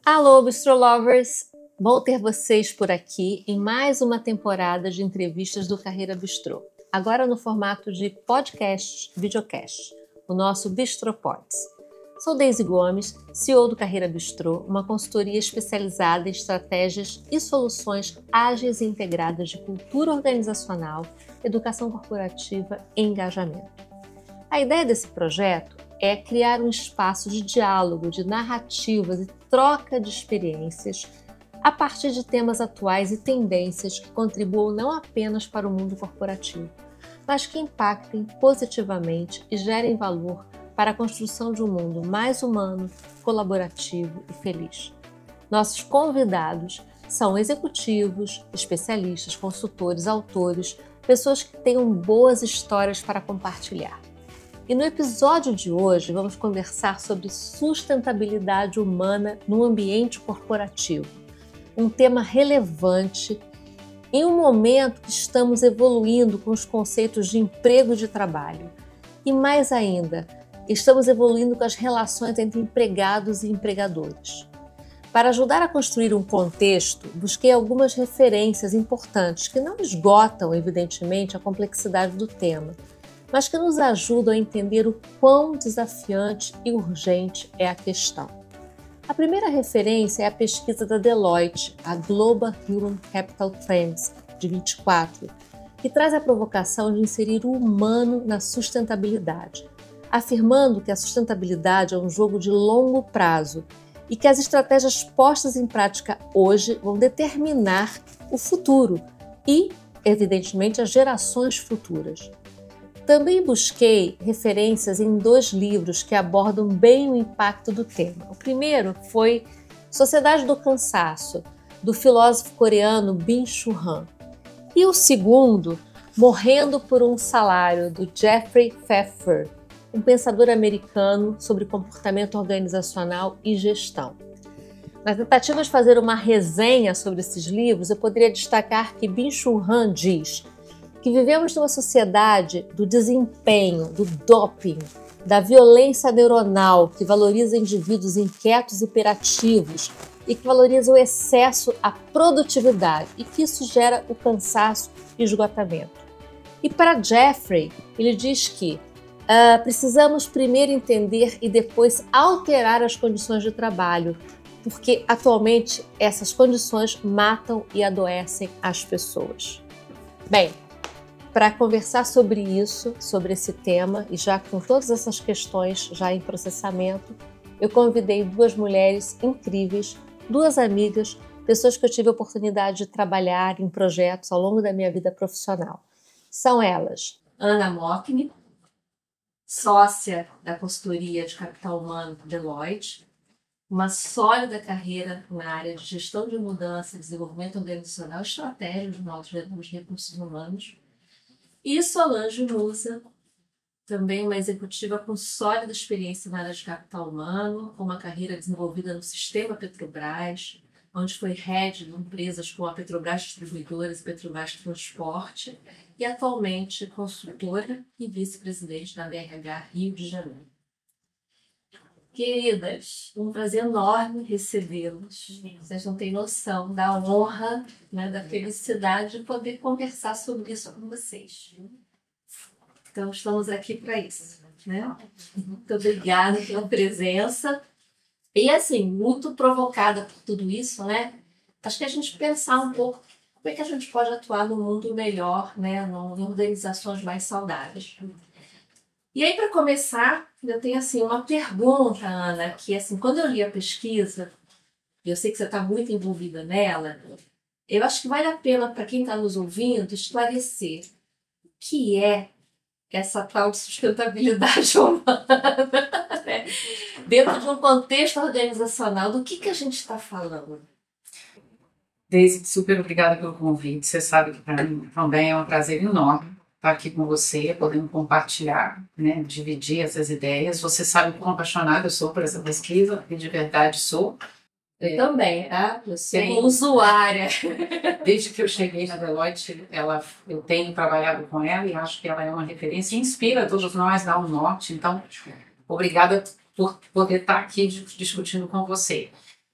Alô, Bistrolovers! Bom ter vocês por aqui em mais uma temporada de entrevistas do Carreira Bistrô. Agora no formato de podcast, videocast, o nosso Bistropods. Sou Deise Gomes, CEO do Carreira Bistrô, uma consultoria especializada em estratégias e soluções ágeis e integradas de cultura organizacional, educação corporativa e engajamento. A ideia desse projeto é criar um espaço de diálogo, de narrativas e troca de experiências a partir de temas atuais e tendências que contribuam não apenas para o mundo corporativo, mas que impactem positivamente e gerem valor para a construção de um mundo mais humano, colaborativo e feliz. Nossos convidados são executivos, especialistas, consultores, autores, pessoas que tenham boas histórias para compartilhar. E no episódio de hoje vamos conversar sobre sustentabilidade humana no ambiente corporativo, um tema relevante em um momento que estamos evoluindo com os conceitos de emprego e de trabalho. E mais ainda, estamos evoluindo com as relações entre empregados e empregadores. Para ajudar a construir um contexto, busquei algumas referências importantes que não esgotam, evidentemente, a complexidade do tema, mas que nos ajudam a entender o quão desafiante e urgente é a questão. A primeira referência é a pesquisa da Deloitte, a Global Human Capital Trends, de 24, que traz a provocação de inserir o humano na sustentabilidade, afirmando que a sustentabilidade é um jogo de longo prazo e que as estratégias postas em prática hoje vão determinar o futuro e, evidentemente, as gerações futuras. Também busquei referências em 2 livros que abordam bem o impacto do tema. O primeiro foi Sociedade do Cansaço, do filósofo coreano Byung-Chul Han. E o segundo, Morrendo por um Salário, do Jeffrey Pfeffer, um pensador americano sobre comportamento organizacional e gestão. Na tentativa de fazer uma resenha sobre esses livros, eu poderia destacar que Byung-Chul Han diz que vivemos numa sociedade do desempenho, do doping, da violência neuronal, que valoriza indivíduos inquietos e hiperativos e que valoriza o excesso, a produtividade e que isso gera o cansaço e esgotamento. E para Jeffrey, ele diz que precisamos primeiro entender e depois alterar as condições de trabalho, porque atualmente essas condições matam e adoecem as pessoas. Bem, para conversar sobre isso, sobre esse tema, e já com todas essas questões já em processamento, eu convidei 2 mulheres incríveis, 2 amigas, pessoas que eu tive a oportunidade de trabalhar em projetos ao longo da minha vida profissional. São elas: Ana Mockney, sócia da consultoria de capital humano Deloitte, uma sólida carreira na área de gestão de mudança, desenvolvimento organizacional e estratégia de recursos humanos. E Solange Musa, também uma executiva com sólida experiência na área de capital humano, com uma carreira desenvolvida no sistema Petrobras, onde foi head de empresas como a Petrobras Distribuidoras e Petrobras Transporte, e atualmente consultora e vice-presidente da BRH Rio de Janeiro. Queridas, um prazer enorme recebê-las. Vocês não têm noção da honra, da felicidade de poder conversar sobre isso com vocês. Então, estamos aqui para isso. Muito obrigada pela presença. E, assim, muito provocada por tudo isso, acho que a gente pensar um pouco como é que a gente pode atuar no mundo melhor, em organizações mais saudáveis. E aí, para começar, eu tenho assim uma pergunta, Ana, que assim, quando eu li a pesquisa, e eu sei que você está muito envolvida nela, eu acho que vale a pena para quem está nos ouvindo esclarecer o que é essa tal de sustentabilidade humana, dentro de um contexto organizacional, do que a gente está falando? Deise, super obrigada pelo convite. Você sabe que para mim também é um prazer enorme estar aqui com você, podendo compartilhar, dividir essas ideias. Você sabe o quão apaixonada eu sou por essa pesquisa, e de verdade sou. Eu também, tá? Eu sou usuária. Desde que eu cheguei na Deloitte, eu tenho trabalhado com ela e acho que ela é uma referência e inspira todos nós, dá um norte. Então, obrigada por poder estar aqui discutindo com você.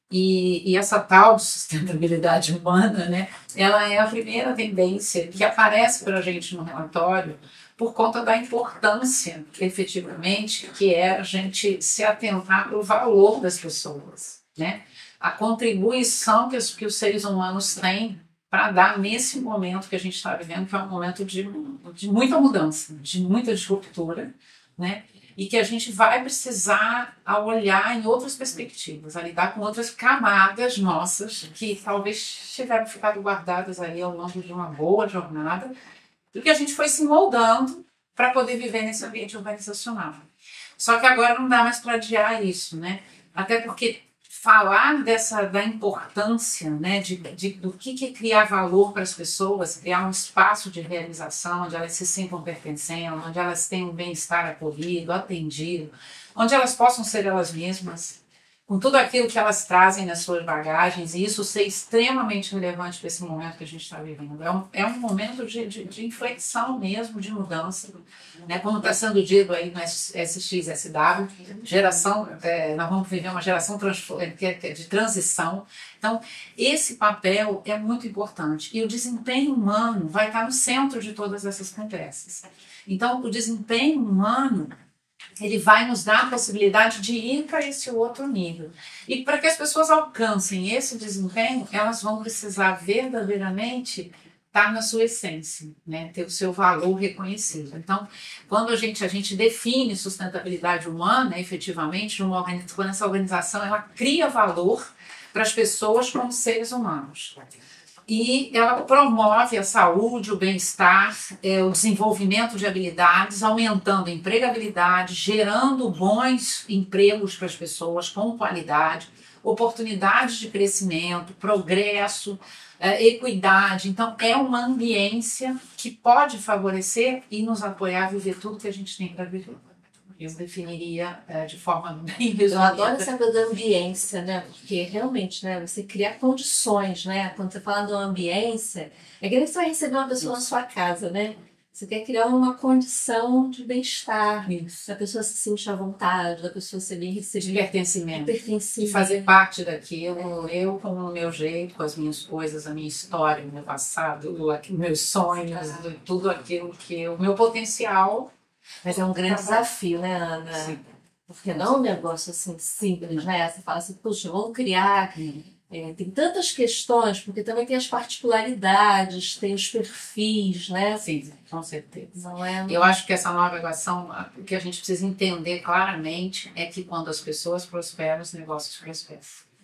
E essa tal de sustentabilidade humana, né, ela é a primeira tendência que aparece para a gente no relatório por conta da importância, efetivamente, que é a gente se atentar para o valor das pessoas, né? A contribuição que os seres humanos têm para dar nesse momento que a gente está vivendo, que é um momento de muita mudança, de muita disruptura, né? E que a gente vai precisar a olhar em outras perspectivas, a lidar com outras camadas nossas que talvez tiveram ficado guardadas aí ao longo de uma boa jornada, e que a gente foi se moldando para poder viver nesse ambiente organizacional. Só que agora não dá mais para adiar isso, né? Até porque falar da importância, né, do que é criar valor para as pessoas, criar um espaço de realização, onde elas se sintam pertencendo, onde elas tenham um bem-estar acolhido, atendido, onde elas possam ser elas mesmas, com tudo aquilo que elas trazem nas suas bagagens, e isso ser extremamente relevante para esse momento que a gente está vivendo. É um momento de inflexão mesmo, de mudança, né? Como está sendo dito aí no SXSW, nós vamos viver uma geração de transição. Então, esse papel é muito importante, e o desempenho humano vai estar no centro de todas essas conversas. Então, o desempenho humano ele vai nos dar a possibilidade de ir para esse outro nível. E para que as pessoas alcancem esse desempenho, elas vão precisar verdadeiramente estar na sua essência, né? Ter o seu valor reconhecido. Então, quando a gente define sustentabilidade humana, efetivamente, quando essa organização ela cria valor para as pessoas como seres humanos. E ela promove a saúde, o bem-estar, o desenvolvimento de habilidades, aumentando a empregabilidade, gerando bons empregos para as pessoas com qualidade, oportunidades de crescimento, progresso, equidade. Então, é uma ambiência que pode favorecer e nos apoiar a viver tudo que a gente tem para viver. Eu definiria de forma bem resumida. Eu adoro essa coisa da ambiência, né? Porque realmente, né, você cria condições, né? Quando você fala de uma ambiência, é que nem você vai receber uma pessoa na sua casa, né? Você quer criar uma condição de bem-estar, da pessoa se sentir à vontade, da pessoa ser bem recebida. De pertencimento. De fazer parte daquilo, eu com o meu jeito, com as minhas coisas, a minha história, o meu passado, meus sonhos, tudo aquilo o meu potencial. Mas é um grande desafio, né, Ana? Sim. Porque não é um negócio assim simples, né? Você fala assim, puxa, vamos criar. Tem tantas questões, porque também tem as particularidades, tem os perfis, né? Sim, com certeza. Não é... Eu acho que essa nova equação, o que a gente precisa entender claramente é que quando as pessoas prosperam, os negócios prosperam.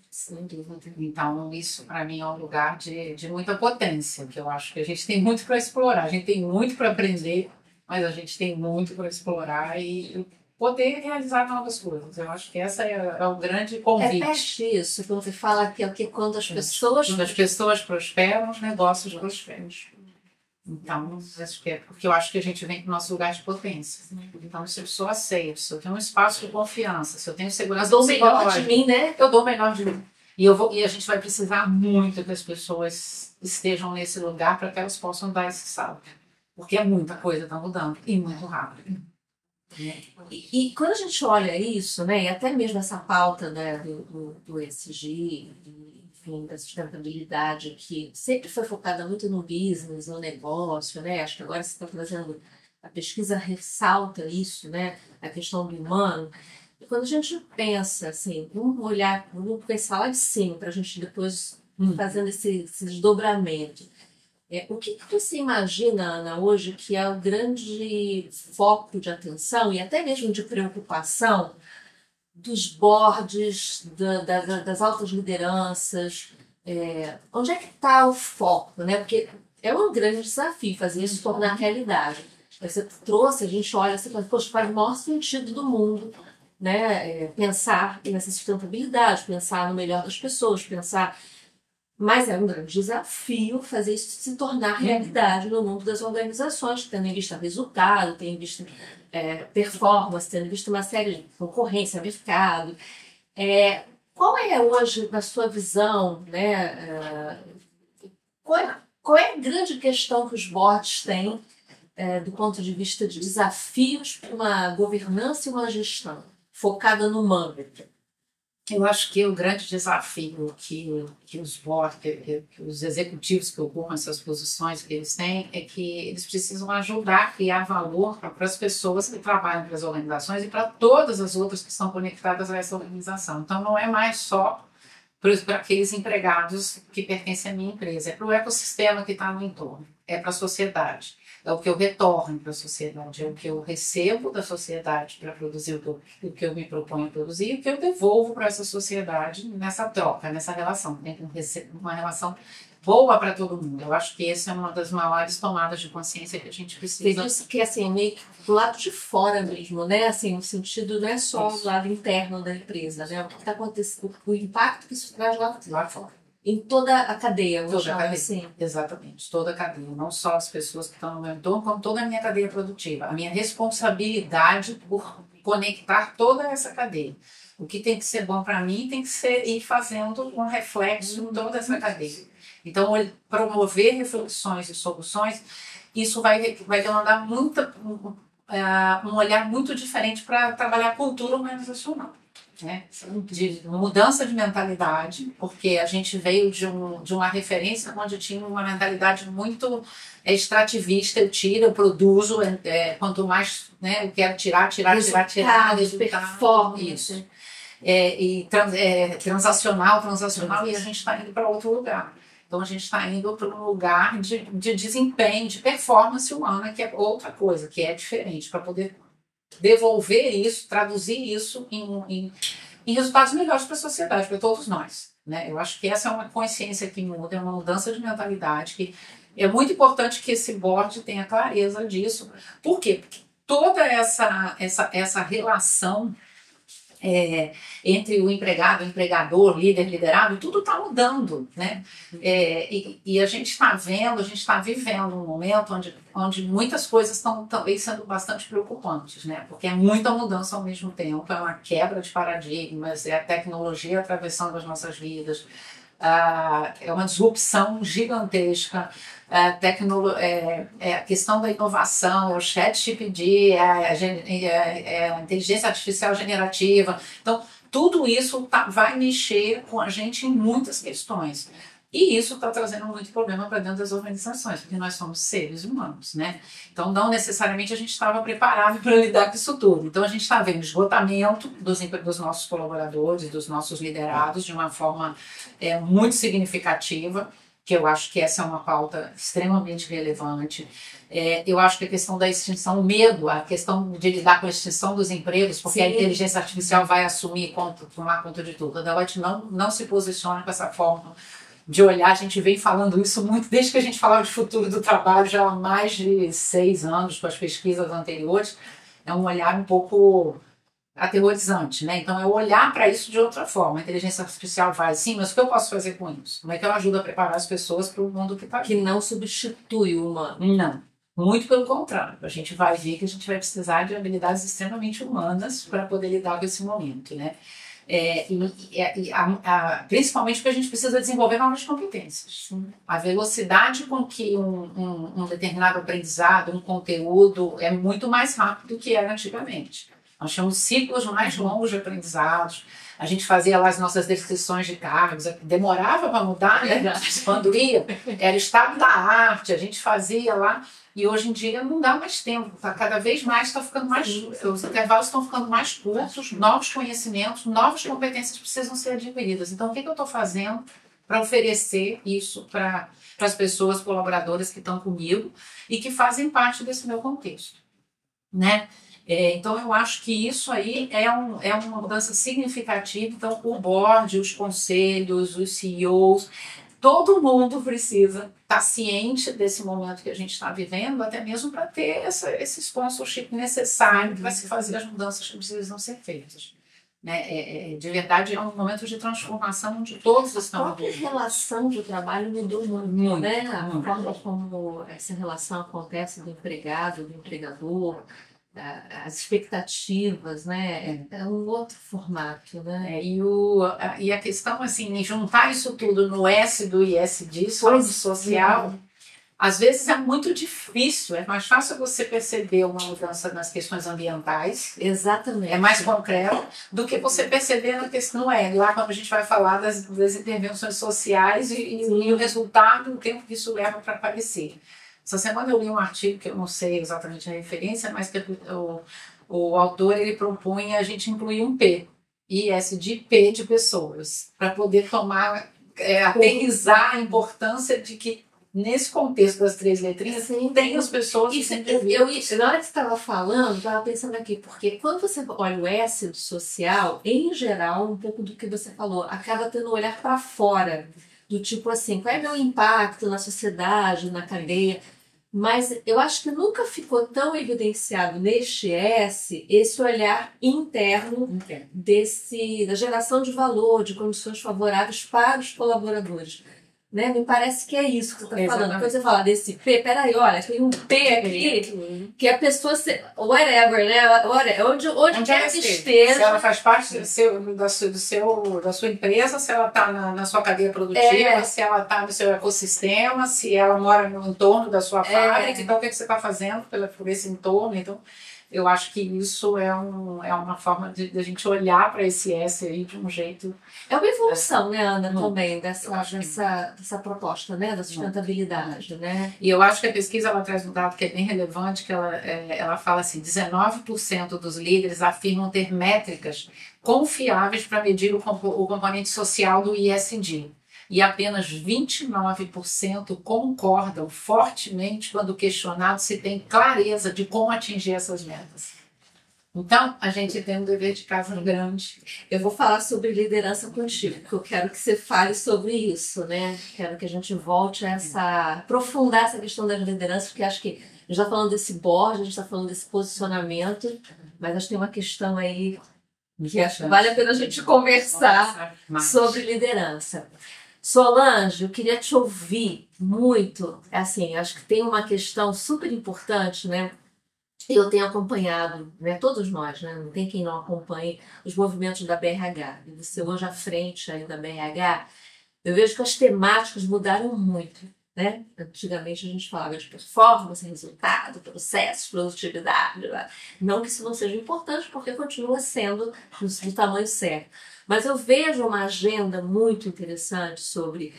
Sem dúvida. Então, isso para mim é um lugar de muita potência, que eu acho que a gente tem muito para explorar, a gente tem muito para aprender, mas a gente tem muito para explorar e poder realizar novas coisas. Eu acho que essa é o grande convite. Repete isso, quando você fala que é o que quando as pessoas... Quando as pessoas prosperam, os negócios prosperam. Então, porque eu acho que a gente vem para o nosso lugar de potência. Então, se eu sou aceita, se eu tenho um espaço de confiança, se eu tenho segurança... Eu dou o melhor de mim, né? Eu dou o melhor de mim. E a gente vai precisar muito que as pessoas estejam nesse lugar para que elas possam dar esse salto. Porque é muita coisa que está mudando e muito rápido. E quando a gente olha isso, né, e até mesmo essa pauta, né, do ESG, enfim, da sustentabilidade, que sempre foi focada muito no business, no negócio, né? Acho que agora você está trazendo, a pesquisa ressalta isso, né, a questão do humano. E quando a gente pensa assim, vamos pensar lá de cima, para a gente depois fazendo esse desdobramento. O que você imagina, Ana, hoje que é o grande foco de atenção e até mesmo de preocupação dos boards, das altas lideranças? Onde é que está o foco, né? Porque é um grande desafio fazer isso tornar realidade. Você trouxe, a gente olha, você fala, poxa, faz o maior sentido do mundo, né? Pensar nessa sustentabilidade, pensar no melhor das pessoas, pensar... Mas é um grande desafio fazer isso se tornar realidade no mundo das organizações, tendo em vista resultado, tendo em vista performance, tendo em vista uma série de concorrência, mercado. Qual é hoje, na sua visão, né, qual é a grande questão que os boards têm do ponto de vista de desafios para uma governança e uma gestão focada no humano? Eu acho que o grande desafio que os board, que os executivos que ocupam essas posições que eles têm é que eles precisam ajudar a criar valor para as pessoas que trabalham para as organizações e para todas as outras que estão conectadas a essa organização. Então, não é mais só para aqueles empregados que pertencem à minha empresa, é para o ecossistema que está no entorno, é para a sociedade. É o que eu retorno para a sociedade, é o que eu recebo da sociedade para produzir o que eu me proponho a produzir e o que eu devolvo para essa sociedade nessa troca, nessa relação. Tem uma relação boa para todo mundo. Eu acho que essa é uma das maiores tomadas de consciência que a gente precisa. Isso que assim, meio que do lado de fora mesmo, né? Assim, no sentido não é só do lado interno da empresa, né? O que está acontecendo, o impacto que isso traz lá fora. Em toda a cadeia, vou chamar assim. Exatamente, toda a cadeia. Não só as pessoas que estão no meu entorno, como toda a minha cadeia produtiva. A minha responsabilidade por conectar toda essa cadeia. O que tem que ser bom para mim tem que ser ir fazendo um reflexo em toda essa cadeia. Então, promover reflexões e soluções, isso vai demandar um olhar muito diferente para trabalhar a cultura organizacional. Né? De mudança de mentalidade, porque a gente veio de uma referência onde tinha uma mentalidade muito extrativista, eu tiro, eu produzo, quanto mais eu quero tirar, performance. Isso. Transacional, e a gente está indo para outro lugar. Então a gente está indo para um lugar de desempenho, de performance humana, que é outra coisa, que é diferente, para poder devolver isso, traduzir isso em resultados melhores para a sociedade, para todos nós. Né? Eu acho que essa é uma consciência que muda, é uma mudança de mentalidade, que é muito importante que esse board tenha clareza disso. Por quê? Porque toda essa relação entre o empregado, o empregador, líder, liderado, tudo está mudando, né? E a gente está vendo, a gente está vivendo um momento onde muitas coisas estão também sendo bastante preocupantes, né? Porque é muita mudança ao mesmo tempo, é uma quebra de paradigmas, é a tecnologia atravessando as nossas vidas, é uma disrupção gigantesca. A questão da inovação, o ChatGPT, a inteligência artificial generativa. Então, tudo isso vai mexer com a gente em muitas questões. E isso está trazendo muito problema para dentro das organizações, porque nós somos seres humanos, né? Então, não necessariamente a gente estava preparado para lidar com isso tudo. Então, a gente está vendo esgotamento dos nossos colaboradores, dos nossos liderados, de uma forma muito significativa, que eu acho que essa é uma pauta extremamente relevante. Eu acho que a questão da extinção, o medo, a questão de lidar com a extinção dos empregos, porque a inteligência artificial vai tomar conta de tudo. A Deloitte não se posiciona com essa forma de olhar. A gente vem falando isso muito desde que a gente falava de futuro do trabalho, já há mais de 6 anos, com as pesquisas anteriores. É um olhar um pouco aterrorizante, né? Então, é olhar para isso de outra forma. A inteligência artificial vai, sim, mas o que eu posso fazer com isso? Como é que eu ajudo a preparar as pessoas para o mundo que está aqui? Que não substitui o humano. Não. Muito pelo contrário. A gente vai ver que a gente vai precisar de habilidades extremamente humanas para poder lidar com esse momento, né? Principalmente porque a gente precisa desenvolver novas competências. A velocidade com que um determinado aprendizado, um conteúdo é muito mais rápido do que era antigamente. Nós tínhamos ciclos mais longos de aprendizados. A gente fazia lá as nossas descrições de cargos, demorava para mudar, né? Quando ia, era estado da arte, a gente fazia lá. E hoje em dia não dá mais tempo, cada vez mais está ficando mais. Os intervalos estão ficando mais curtos, novos conhecimentos, novas competências precisam ser adquiridas. Então, o que eu estou fazendo para oferecer isso para as pessoas colaboradoras que estão comigo e que fazem parte desse meu contexto, né? Então, eu acho que isso aí é uma mudança significativa. Então, o board, os conselhos, os CEOs, todo mundo precisa estar ciente desse momento que a gente está vivendo, até mesmo para ter esse sponsorship necessário para se fazer as mudanças que precisam ser feitas. Né? De verdade, é um momento de transformação onde todos estão... A própria relação de trabalho mudou muito, né? A forma como essa relação acontece do empregado, do empregador, as expectativas, né? É um outro formato, né? E a questão, assim, em juntar isso tudo no S do ISD, saúde social, Às vezes é muito difícil, é mais fácil você perceber uma mudança nas questões ambientais, Exatamente. é mais concreto, do que você perceber na questão, não é? Lá quando a gente vai falar das intervenções sociais e o resultado, o tempo que isso leva para aparecer. Essa semana eu li um artigo, que eu não sei exatamente a referência, mas que o autor ele propunha a gente incluir um P, IS de P de pessoas, para poder tomar, aterrissar a importância de que nesse contexto das 3 letrinhas, tem as pessoas que sempre na hora que você estava falando, eu estava pensando aqui, porque quando você olha o S do social, em geral, um pouco do que você falou, acaba tendo um olhar para fora, do tipo assim, qual é meu impacto na sociedade, na cadeia, mas eu acho que nunca ficou tão evidenciado neste S esse olhar interno da geração de valor, de condições favoráveis para os colaboradores. Né? Me parece que é isso que você está falando. Quando você fala desse P, peraí, olha, tem um P aqui que a pessoa, whatever, né? Onde quer que esteja. Se ela faz parte da sua empresa, se ela está na sua cadeia produtiva, se ela está no seu ecossistema, se ela mora no entorno da sua fábrica, então o que você está fazendo por esse entorno? Então, eu acho que isso é uma forma de a gente olhar para esse S aí de um jeito. É uma evolução, né, Ana, também, dessa proposta, né, da sustentabilidade, né? E eu acho que a pesquisa ela traz um dado que é bem relevante, que ela fala assim, 19% dos líderes afirmam ter métricas confiáveis para medir o componente social do ISD. E apenas 29% concordam fortemente quando questionado se tem clareza de como atingir essas metas. Então, a gente tem um dever de casa grande. Eu vou falar sobre liderança contigo, porque eu quero que você fale sobre isso, né? Quero que a gente volte a aprofundar essa questão das lideranças, porque acho que a gente está falando desse board, a gente está falando desse posicionamento, mas acho que tem uma questão aí que acho que vale a pena a gente conversar sobre liderança. Solange, eu queria te ouvir muito. Assim, acho que tem uma questão super importante, né? Eu tenho acompanhado, né, todos nós, né, não tem quem não acompanhe os movimentos da BRH. E você hoje à frente aí da BRH, eu vejo que as temáticas mudaram muito. Né? Antigamente a gente falava de performance, resultado, processos, produtividade. Né? Não que isso não seja importante, porque continua sendo do tamanho certo. Mas eu vejo uma agenda muito interessante sobre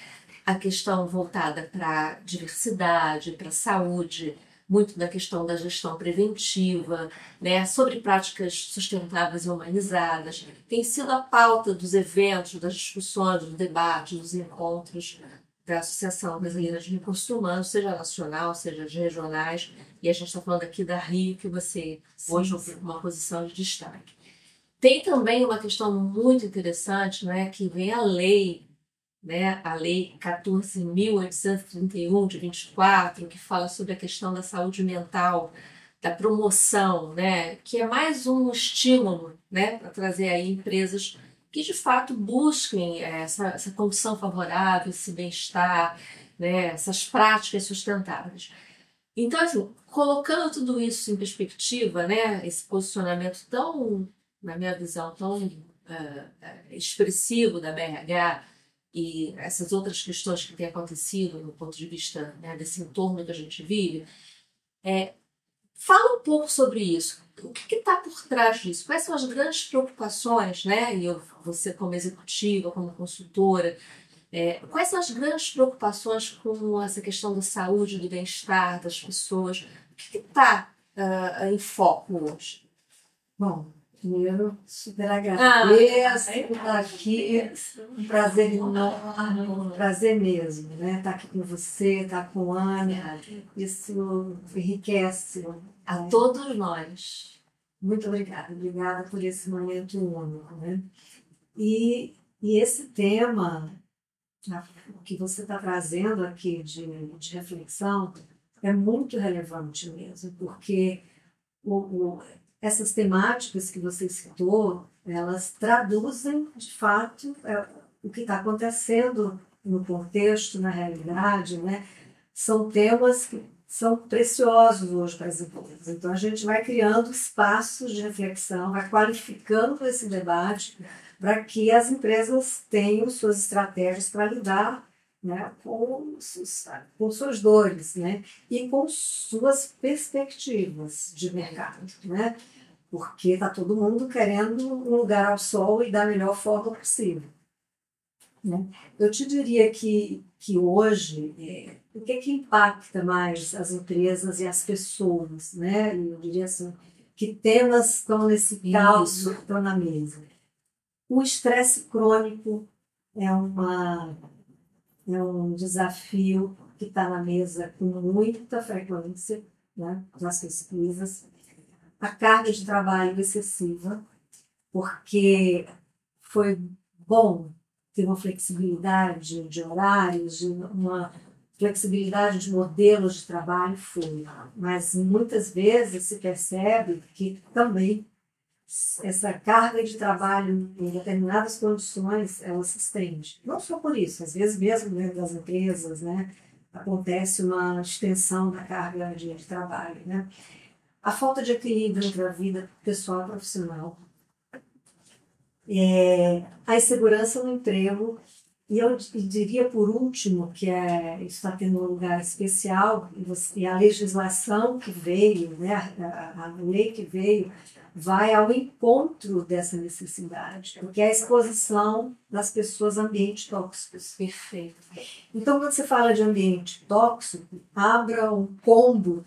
a questão voltada para diversidade, para saúde, muito da questão da gestão preventiva, né, sobre práticas sustentáveis e humanizadas. Tem sido a pauta dos eventos, das discussões, dos debates, dos encontros da Associação Brasileira de Recursos Humanos, seja nacional, seja regionais, e a gente está falando aqui da Rio, que você hoje ocupa uma posição de destaque. Tem também uma questão muito interessante, né, que vem a lei, né, a Lei 14.831, de 24, que fala sobre a questão da saúde mental, da promoção, né, que é mais um estímulo, né, para trazer aí empresas que de fato busquem essa condição favorável, esse bem-estar, né, essas práticas sustentáveis. Então, assim, colocando tudo isso em perspectiva, né, esse posicionamento tão, na minha visão, tão expressivo da BRH, e essas outras questões que têm acontecido no ponto de vista, né, desse entorno que a gente vive, fala um pouco sobre isso. O que está por trás disso? Quais são as grandes preocupações, né? E você como executiva, como consultora, quais são as grandes preocupações com essa questão da saúde, do bem-estar das pessoas? O que está em foco hoje? Bom, primeiro, super agradeço por estar aqui. Um prazer enorme, um prazer mesmo, né? Estar aqui com você, estar com a Ana. Isso enriquece a todos nós. Muito obrigada. Obrigada por esse momento único, né? E esse tema que você está trazendo aqui de reflexão é muito relevante mesmo, porque essas temáticas que você citou, elas traduzem, de fato, o que está acontecendo no contexto, na realidade, né? São temas que são preciosos hoje para as empresas. Então, a gente vai criando espaços de reflexão, vai qualificando esse debate para que as empresas tenham suas estratégias para lidar né, com suas dores, né, e com suas perspectivas de mercado, né, porque está todo mundo querendo um lugar ao sol e da melhor forma possível. Né? Eu te diria que hoje, o que impacta mais as empresas e as pessoas? Né? Eu diria assim, que temas estão nesse caos, estão na mesa? O estresse crônico é um desafio que está na mesa com muita frequência, né, nas pesquisas. A carga de trabalho excessiva, porque foi bom ter uma flexibilidade de horários, uma flexibilidade de modelos de trabalho, foi. Mas muitas vezes se percebe que também essa carga de trabalho em determinadas condições, ela se estende. Não só por isso, às vezes mesmo dentro das empresas, né, acontece uma extensão da carga de trabalho. Né? A falta de equilíbrio entre a vida pessoal e profissional, a insegurança no emprego, e eu diria por último que isso está tendo um lugar especial, e a legislação que veio, né, a lei que veio, vai ao encontro dessa necessidade, porque é a exposição das pessoas a ambientes tóxicos. Perfeito. Então, quando você fala de ambiente tóxico, abra um combo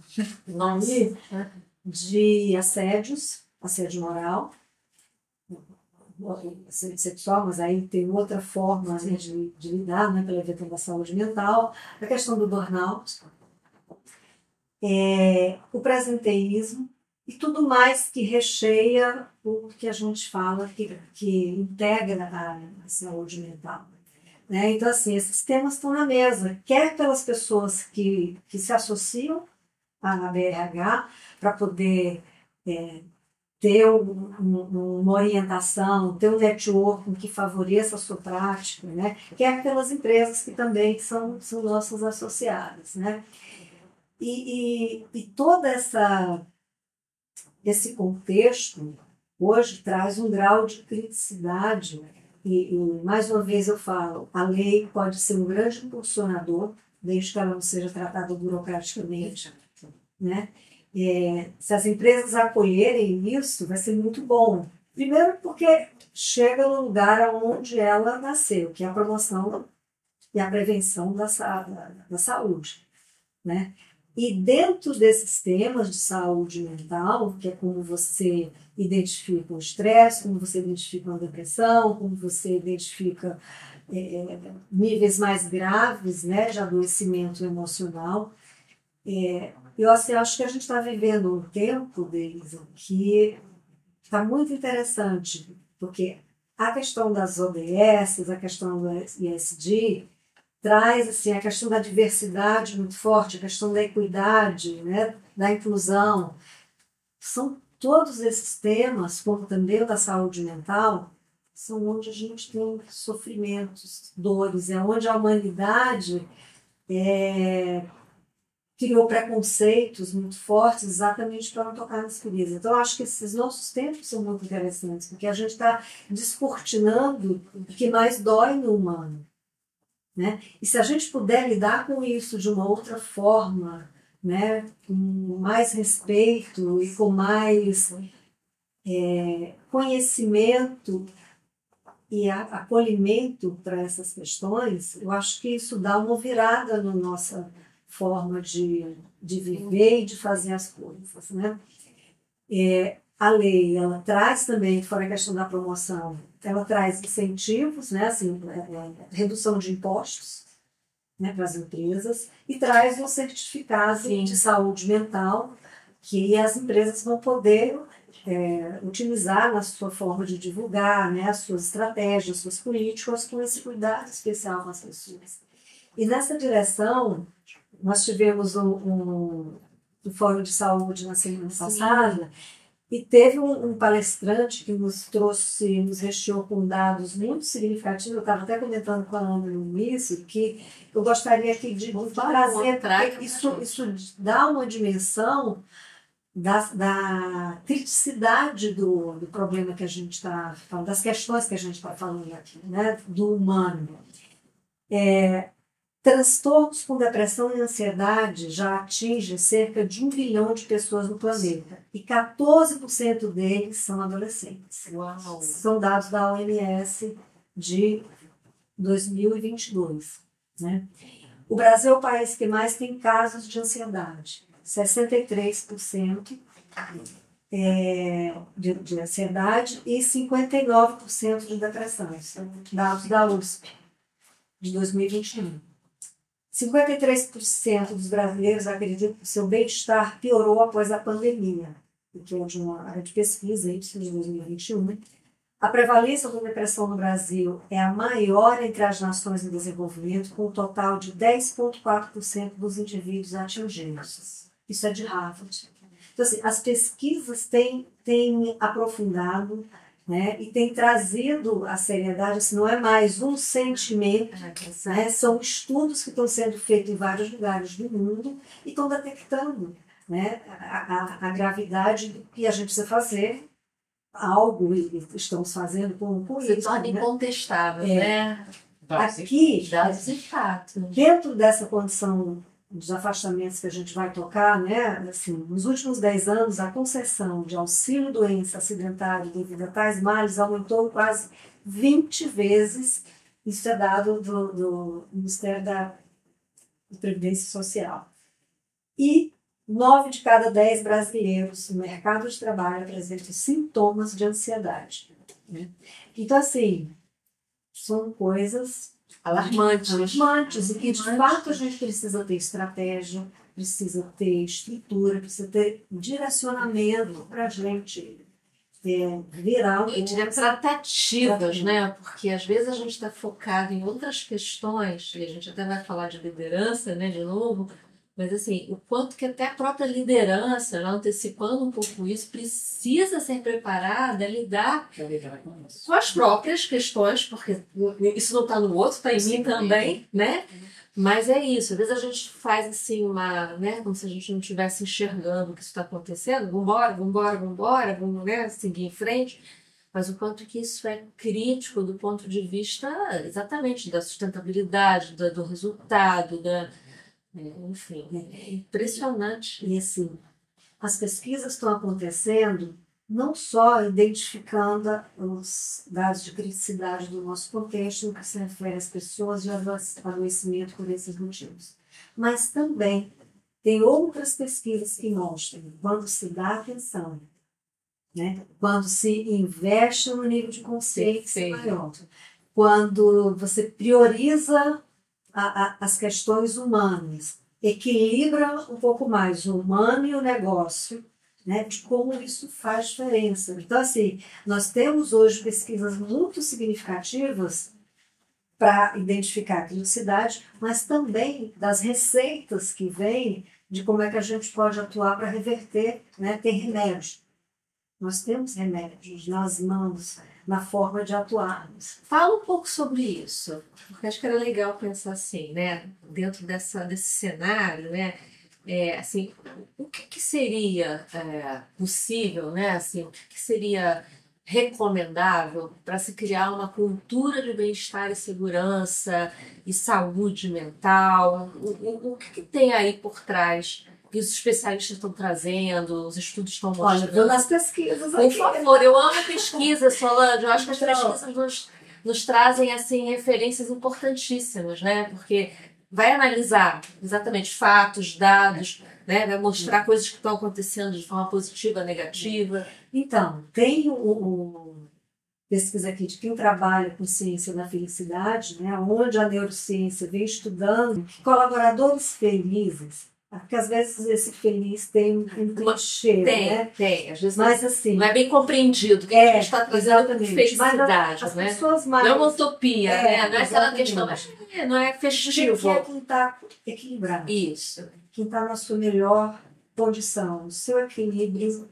de assédios, assédio moral, assédio sexual, mas aí tem outra forma, né, de lidar, né, pela questão da saúde mental, a questão do burnout, o presenteísmo e tudo mais que recheia o que a gente fala, que integra a saúde mental. Né? Então, assim, esses temas estão na mesa, quer pelas pessoas que se associam à BRH para poder ter uma orientação, ter um networking que favoreça a sua prática, né? Quer pelas empresas que também são nossas associadas. Né? E todo esse contexto hoje traz um grau de criticidade e mais uma vez eu falo, a lei pode ser um grande impulsionador, desde que ela não seja tratada burocraticamente, né? Se as empresas acolherem isso, vai ser muito bom. Primeiro porque chega no lugar onde ela nasceu, que é a promoção e a prevenção da saúde. Né? E dentro desses temas de saúde mental, que é como você identifica o estresse, como você identifica a depressão, como você identifica níveis mais graves, né, de adoecimento emocional, eu assim, acho que a gente está vivendo um tempo, Deise, que está muito interessante, porque a questão das ODS, a questão do ESG, traz assim, a questão da diversidade muito forte, a questão da equidade, né, da inclusão. São todos esses temas, como também o da saúde mental, são onde a gente tem sofrimentos, dores, é onde a humanidade criou preconceitos muito fortes exatamente para não tocar nas feridas. Então, eu acho que esses nossos tempos são muito interessantes, porque a gente está descortinando o que mais dói no humano. Né? E se a gente puder lidar com isso de uma outra forma, né, com mais respeito e com mais conhecimento e acolhimento para essas questões, eu acho que isso dá uma virada na nossa forma de viver e de fazer as coisas. Né? A lei, ela traz também, fora a questão da promoção, ela traz incentivos, né, assim, redução de impostos, né, para as empresas, e traz um certificado de saúde mental que as empresas vão poder utilizar na sua forma de divulgar, né, as suas estratégias, as suas políticas, com esse cuidado especial com as pessoas. E nessa direção, nós tivemos um fórum de saúde na semana passada, e teve um palestrante que nos recheou com dados muito significativos. Eu estava até comentando com a Ana no início que eu gostaria aqui de trazer, porque isso dá uma dimensão da criticidade do problema que a gente está falando, das questões que a gente está falando aqui, né, do humano. transtornos com depressão e ansiedade já atingem cerca de 1 bilhão de pessoas no planeta. E 14% deles são adolescentes. Uau! São dados da OMS de 2022. Né? O Brasil é o país que mais tem casos de ansiedade. 63% de ansiedade e 59% de depressão. São dados da USP de 2021. 53% dos brasileiros acreditam que o seu bem-estar piorou após a pandemia, que é de uma área de pesquisa de 2021. A prevalência da depressão no Brasil é a maior entre as nações em desenvolvimento, com um total de 10,4% dos indivíduos atingidos. Isso é de Harvard. Então, assim, as pesquisas têm aprofundado, né, e têm trazido a seriedade, assim, não é mais um sentimento, né, são estudos que estão sendo feitos em vários lugares do mundo e estão detectando, né, a gravidade do que a gente precisa fazer, algo e estamos fazendo com Se isso. torna Né? incontestável, né? Aqui, Dados e fatos. dentro dessa condição dos afastamentos que a gente vai tocar, né, assim, nos últimos 10 anos, a concessão de auxílio-doença acidentária devido a tais males aumentou quase 20 vezes. Isso é dado do Ministério da Previdência Social. E 9 de cada 10 brasileiros no mercado de trabalho apresentam sintomas de ansiedade. Né? Então, assim, são coisas alarmantes, e que de fato a gente precisa ter estratégia, precisa ter estrutura, precisa ter direcionamento para a gente virar Eu diria tratativas, né? Porque às vezes a gente está focado em outras questões, e a gente até vai falar de liderança, né, de novo, mas assim, o quanto que até a própria liderança, já antecipando um pouco isso, precisa ser preparada a lidar com as próprias questões, porque isso não está no outro, está em mim também, né? Mas é isso, às vezes a gente faz assim né, como se a gente não estivesse enxergando o que isso está acontecendo, vamos, né, seguir em frente, mas o quanto que isso é crítico do ponto de vista exatamente da sustentabilidade, do resultado, enfim, é impressionante. E assim, as pesquisas estão acontecendo não só identificando os dados de criticidade do nosso contexto, no que se refere às pessoas de adoecimento por esses motivos, mas também tem outras pesquisas que mostram que quando se dá atenção, né, quando se investe no nível de consciência maior, quando você prioriza as questões humanas, equilibra um pouco mais o humano e o negócio, né, de como isso faz diferença. Então, assim, nós temos hoje pesquisas muito significativas para identificar a criticidade, mas também das receitas que vêm de como é que a gente pode atuar para reverter, né, ter remédio. Nós temos remédios nas mãos, na forma de atuarmos. Fala um pouco sobre isso, porque acho que era legal pensar assim, né, dentro desse cenário, né, assim, o que seria possível, né, assim, o que seria recomendável para se criar uma cultura de bem-estar e segurança e saúde mental? O que tem aí por trás que os especialistas estão trazendo, os estudos estão mostrando? Olha, vou nas pesquisas Por aqui. favor, eu amo pesquisa, Solange. Eu acho que as pesquisas nos trazem assim, referências importantíssimas, né? Porque vai analisar exatamente fatos, dados, né? Vai mostrar coisas que estão acontecendo de forma positiva, negativa. Então, tem pesquisa aqui de quem trabalha com ciência da felicidade, né? Onde a neurociência vem estudando que colaboradores felizes, porque às vezes esse feliz tem um clichê, né? Tem. Às vezes mas assim, não é bem compreendido que a gente está trazendo felicidade, as né? pessoas mais... Não é uma utopia, né? Não é aquela exatamente. questão, mas não é festivo. Que é quem está equilibrado. Isso. Quem está na sua melhor condição, o seu equilíbrio.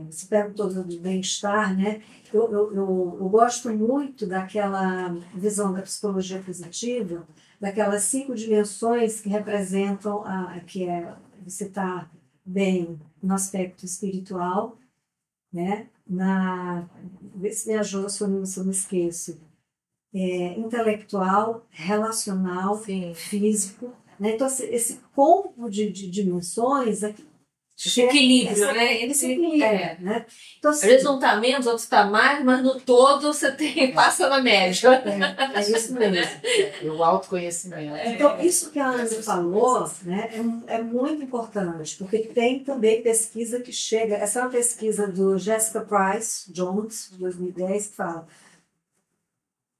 Se perguntou do bem-estar, né? Eu gosto muito daquela visão da psicologia positiva, daquelas 5 dimensões que representam que é você estar bem no aspecto espiritual, né? Vê se me ajuda se eu não esqueço. intelectual, relacional, Sim. físico. Né? Então, esse combo de dimensões Esse equilíbrio, né? Esse equilíbrio, né? Então, Às vezes um está menos, outro está mais, mas no todo você passa na média. É isso mesmo. O autoconhecimento. Então, isso que a Ana falou, né, é muito importante, porque tem também pesquisa que chega. Essa é uma pesquisa do Jessica Price Jones, de 2010, que fala: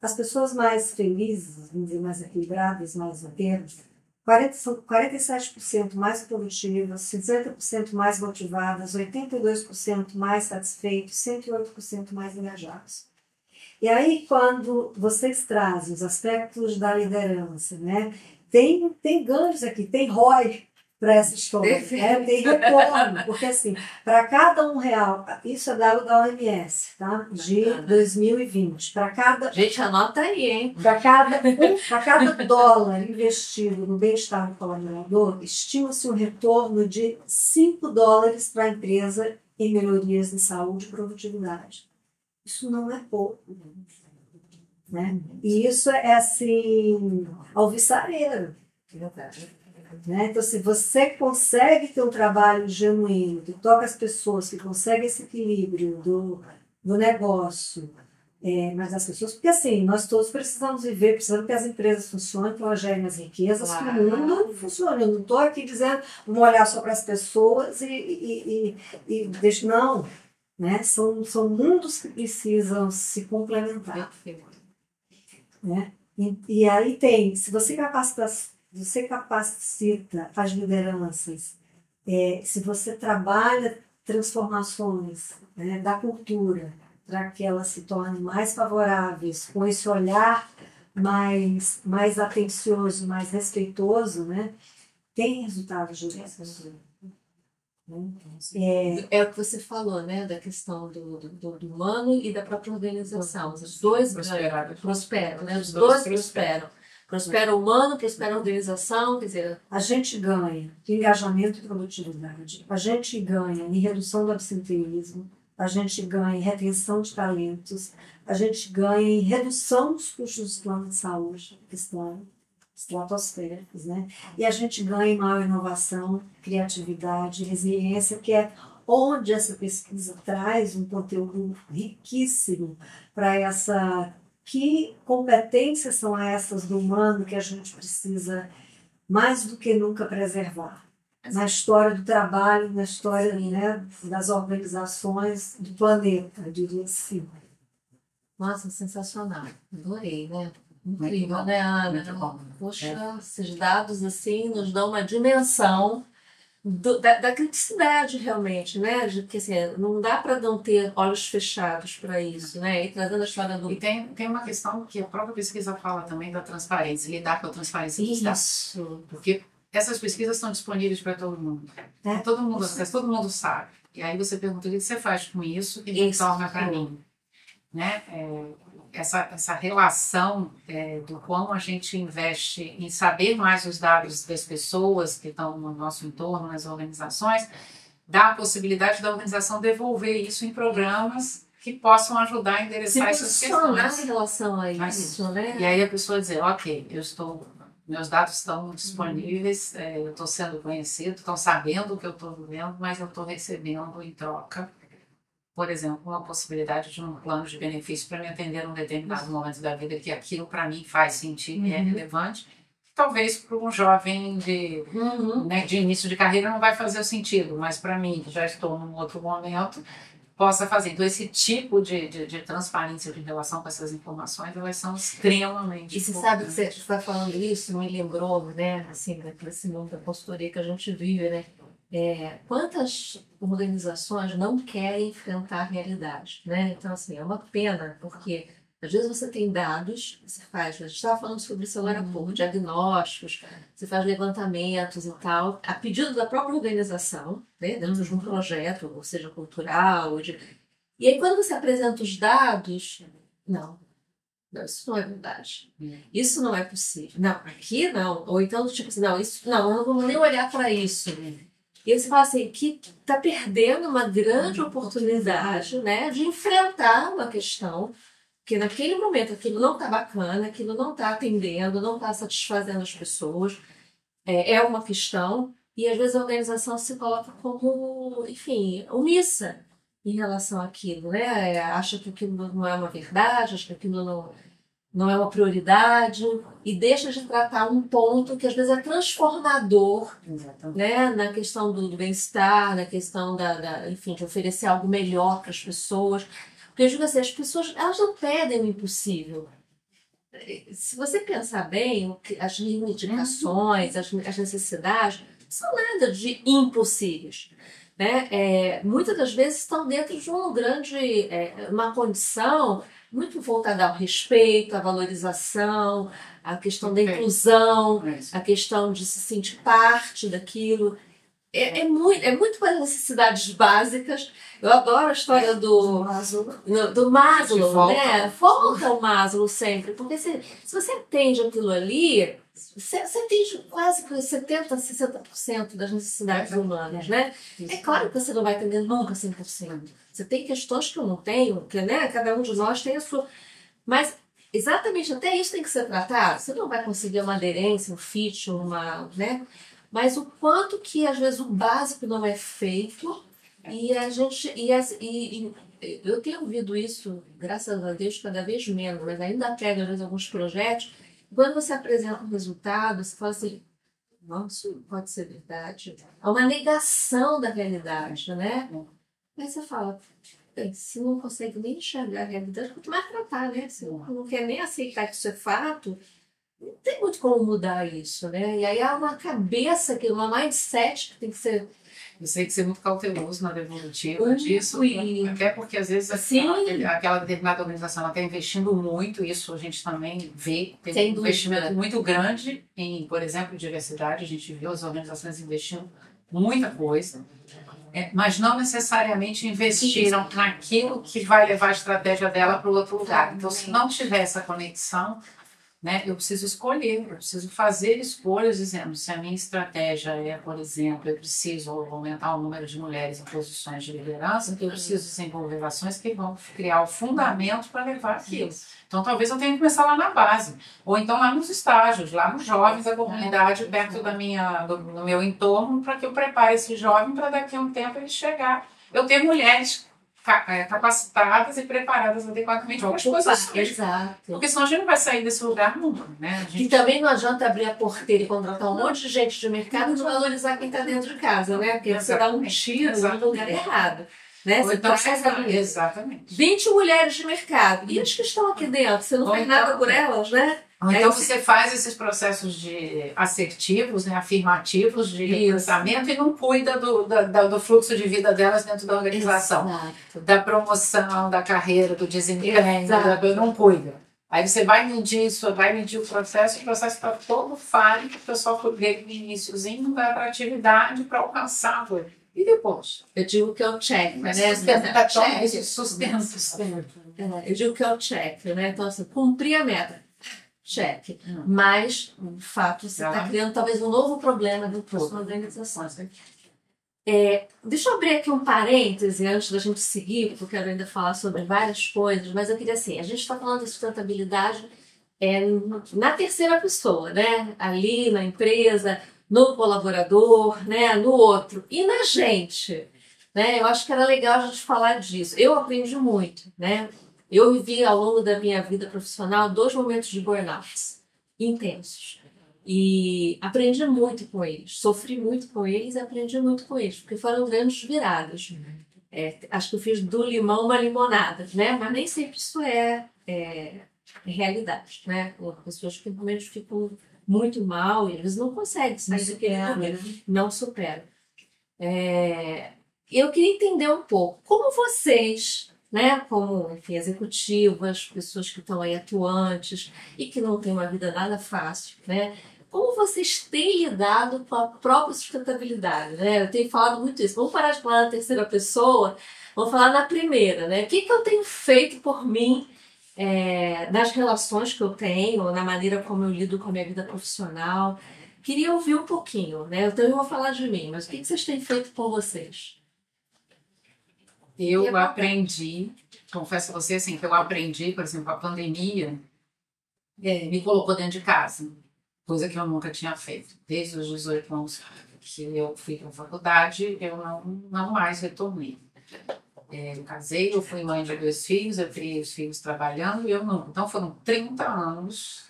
as pessoas mais felizes, vamos dizer, mais equilibradas, mais inteiras, são 47% mais produtivas, 60% mais motivadas, 82% mais satisfeitos, 108% mais engajados. E aí, quando vocês trazem os aspectos da liderança, né, tem ganhos aqui, tem ROI para essa história, né? Tem retorno, porque assim, para cada R$1, isso é dado da OMS, tá? De 2020, para cada... Gente, anota aí, hein? Para cada dólar investido no bem-estar do colaborador, estima-se um retorno de $5 para a empresa em melhorias de saúde e produtividade. Isso não é pouco. Né? E isso é assim, alvissareiro. Né? Então, se você consegue ter um trabalho genuíno, que toca as pessoas, que consegue esse equilíbrio do negócio, mas as pessoas, porque assim, nós todos precisamos viver, precisamos que as empresas funcionem, que elas gerem as riquezas, que o mundo funcione. Eu não estou aqui dizendo, vamos olhar só para as pessoas e deixa, não. Né? São mundos que precisam se complementar. Né? E aí tem, se você capacita as lideranças, se você trabalha transformações, né, da cultura para que elas se tornem mais favoráveis, com esse olhar mais atencioso, mais respeitoso, né, tem resultados diretos. É o que você falou, né? Da questão do humano e da própria organização. Os dois prosperam, né? Os dois prosperam. Prospera o humano, prospera a organização, quer dizer... A gente ganha em engajamento e produtividade. A gente ganha em redução do absenteísmo. A gente ganha em retenção de talentos. A gente ganha em redução dos custos dos planos de saúde, que estão estratosféricos, né? E a gente ganha em maior inovação, criatividade, resiliência, que é onde essa pesquisa traz um conteúdo riquíssimo para essa... Que competências são essas do humano que a gente precisa mais do que nunca preservar? Na história do trabalho, na história, né, das organizações do planeta, eu diria assim. Nossa, sensacional. Adorei, né? Incrível, né, Ana? Muito bom. Poxa, esses dados assim nos dão uma dimensão da criticidade realmente, né? De que assim, não dá para não ter olhos fechados para isso, né? E trazendo a história do... E tem uma questão que a própria pesquisa fala também da transparência, lidar com a transparência dos dados. Isso. Porque essas pesquisas estão disponíveis para todo mundo. Todo mundo sabe. E aí você pergunta o que você faz com isso e retorna para mim. Né? Essa relação do quão a gente investe em saber mais os dados das pessoas que estão no nosso entorno, nas organizações, dá a possibilidade da organização devolver isso em programas que possam ajudar a endereçar essas questões. Em relação a isso, né? E aí a pessoa dizer, ok, meus dados estão disponíveis, eu estou sendo conhecido, estão sabendo o que eu estou vivendo, mas eu estou recebendo em troca, por exemplo, uma possibilidade de um plano de benefício para me atender num determinado momento da vida, que aquilo para mim faz sentido e é relevante. Talvez para um jovem de início de carreira não vai fazer o sentido, mas para mim, que já estou num outro momento, possa fazer. Então, esse tipo de transparência de relação com essas informações, elas são extremamente importantes. E você sabe que você está falando isso, me lembrou, né, assim, desse mundo da consultoria que a gente vive, né? Quantas organizações não querem enfrentar a realidade, né? Então, assim, é uma pena, porque às vezes você tem dados, você faz, a gente estava falando sobre isso agora há pouco, diagnósticos, você faz levantamentos e tal, a pedido da própria organização, né, dentro de um projeto, ou seja, cultural, e aí quando você apresenta os dados, não, isso não é verdade, isso não é possível, não, aqui não, ou então tipo assim, não, isso, não vamos nem olhar para isso, E você fala assim, que está perdendo uma grande oportunidade, né, de enfrentar uma questão Porque naquele momento aquilo não está bacana, aquilo não está atendendo, não está satisfazendo as pessoas, é uma questão, e às vezes a organização se coloca como, enfim, omissa em relação àquilo, né? Acha que aquilo não é uma verdade, acha que aquilo não é uma prioridade, e deixa de tratar um ponto que às vezes é transformador, né? Na questão do bem-estar, na questão enfim, de oferecer algo melhor para as pessoas. Porque eu digo assim, as pessoas elas não pedem o impossível. Se você pensar bem, as reivindicações, as necessidades, não são nada de impossíveis. Né? Muitas das vezes estão dentro de uma condição muito voltada ao respeito, à valorização, à questão da inclusão, à questão de se sentir parte daquilo. É muito para necessidades básicas. Eu adoro a história do Maslow, né? Volta ao Maslow sempre, porque se você atende aquilo ali, você atende quase 70%, 60% das necessidades humanas, né? É claro que você não vai atender nunca 100%. Você tem questões que eu não tenho, que, né? Cada um de nós tem a sua. Mas exatamente até isso tem que ser tratado. Você não vai conseguir uma aderência, um fit, né? Mas o quanto que às vezes o básico não é feito e a gente eu tenho ouvido isso, graças a Deus, cada vez menos, mas ainda pego às vezes alguns projetos. Quando você apresenta um resultado, você fala assim, nossa, pode ser verdade. É uma negação da realidade, né? Aí você fala, se não consegue nem enxergar a realidade, quanto mais tratar, né? Se não quer nem aceitar que isso é fato, não tem muito como mudar isso, né? E aí há uma cabeça, uma mindset que tem que ser... Você tem que ser muito cauteloso na devolutiva disso, até porque às vezes aquela determinada organização está investindo muito, isso a gente também vê, tem um investimento muito grande em, por exemplo, diversidade, a gente viu as organizações investindo muita coisa, mas não necessariamente investiram naquilo que vai levar a estratégia dela para o outro lugar. Então, se não tiver essa conexão, né, eu preciso escolher, eu preciso fazer escolhas dizendo se a minha estratégia é, por exemplo, eu preciso aumentar o número de mulheres em posições de liderança, eu preciso desenvolver ações que vão criar o fundamento para levar aquilo. Então, talvez eu tenha que começar lá na base, ou então lá nos estágios, lá nos jovens da comunidade, perto do meu entorno, para que eu prepare esse jovem para daqui a um tempo ele chegar. Eu ter mulheres capacitadas e preparadas adequadamente para as coisas. Exato. Porque senão a gente não vai sair desse lugar nunca, né? E também não adianta abrir a porteira e contratar um monte de gente de mercado e não valorizar quem está dentro de casa, né? Porque você dá um tiro no lugar errado. Né? Você então, traz exatamente. 20 mulheres de mercado. E as que estão aqui dentro? Você não faz nada por elas, né? Então você faz esses processos de assertivos, né, afirmativos de recrutamento e não cuida do fluxo de vida delas dentro da organização. Exato. Da promoção, da carreira, do desempenho, não cuida. Aí você vai medir isso, vai medir o processo está todo falho, o pessoal foi ver no iníciozinho, não dá atratividade para alcançar a E depois? Eu digo que é o check, né? Sustento. Eu digo que é o check, né? Então, assim, cumprir a meta. Check. Mas, de fato, você está criando talvez um novo problema dentro da sua organização. Deixa eu abrir aqui um parêntese antes da gente seguir, porque eu quero ainda falar sobre várias coisas, mas eu queria assim, a gente está falando de sustentabilidade na terceira pessoa, né? Ali na empresa, no colaborador, né? No outro. E na gente, né? Eu acho que era legal a gente falar disso. Eu aprendi muito, né? Eu vivi ao longo da minha vida profissional 2 momentos de burnout intensos. E aprendi muito com eles. Sofri muito com eles e aprendi muito com eles, porque foram grandes viradas. Acho que eu fiz do limão uma limonada, né? Mas nem sempre isso é realidade, né? Pessoas que realmente ficam muito mal e às vezes não conseguem sair do que não superam. Eu queria entender um pouco como vocês... Né, como, enfim, executivas, pessoas que estão aí atuantes e que não têm uma vida nada fácil, né? Como vocês têm lidado com a própria sustentabilidade, né? Eu tenho falado muito isso. Vamos parar de falar na terceira pessoa, vamos falar na primeira, né? O que eu tenho feito por mim nas relações que eu tenho, na maneira como eu lido com a minha vida profissional? Queria ouvir um pouquinho, né? Então eu vou falar de mim, mas o que vocês têm feito por vocês? Eu aprendi confesso a você assim, que eu aprendi, por exemplo, a pandemia me colocou dentro de casa, coisa que eu nunca tinha feito. Desde os 18 anos que eu fui para a faculdade, eu não mais retornei. Eu casei, eu fui mãe de 2 filhos, eu criei os filhos trabalhando e eu não. Então foram 30 anos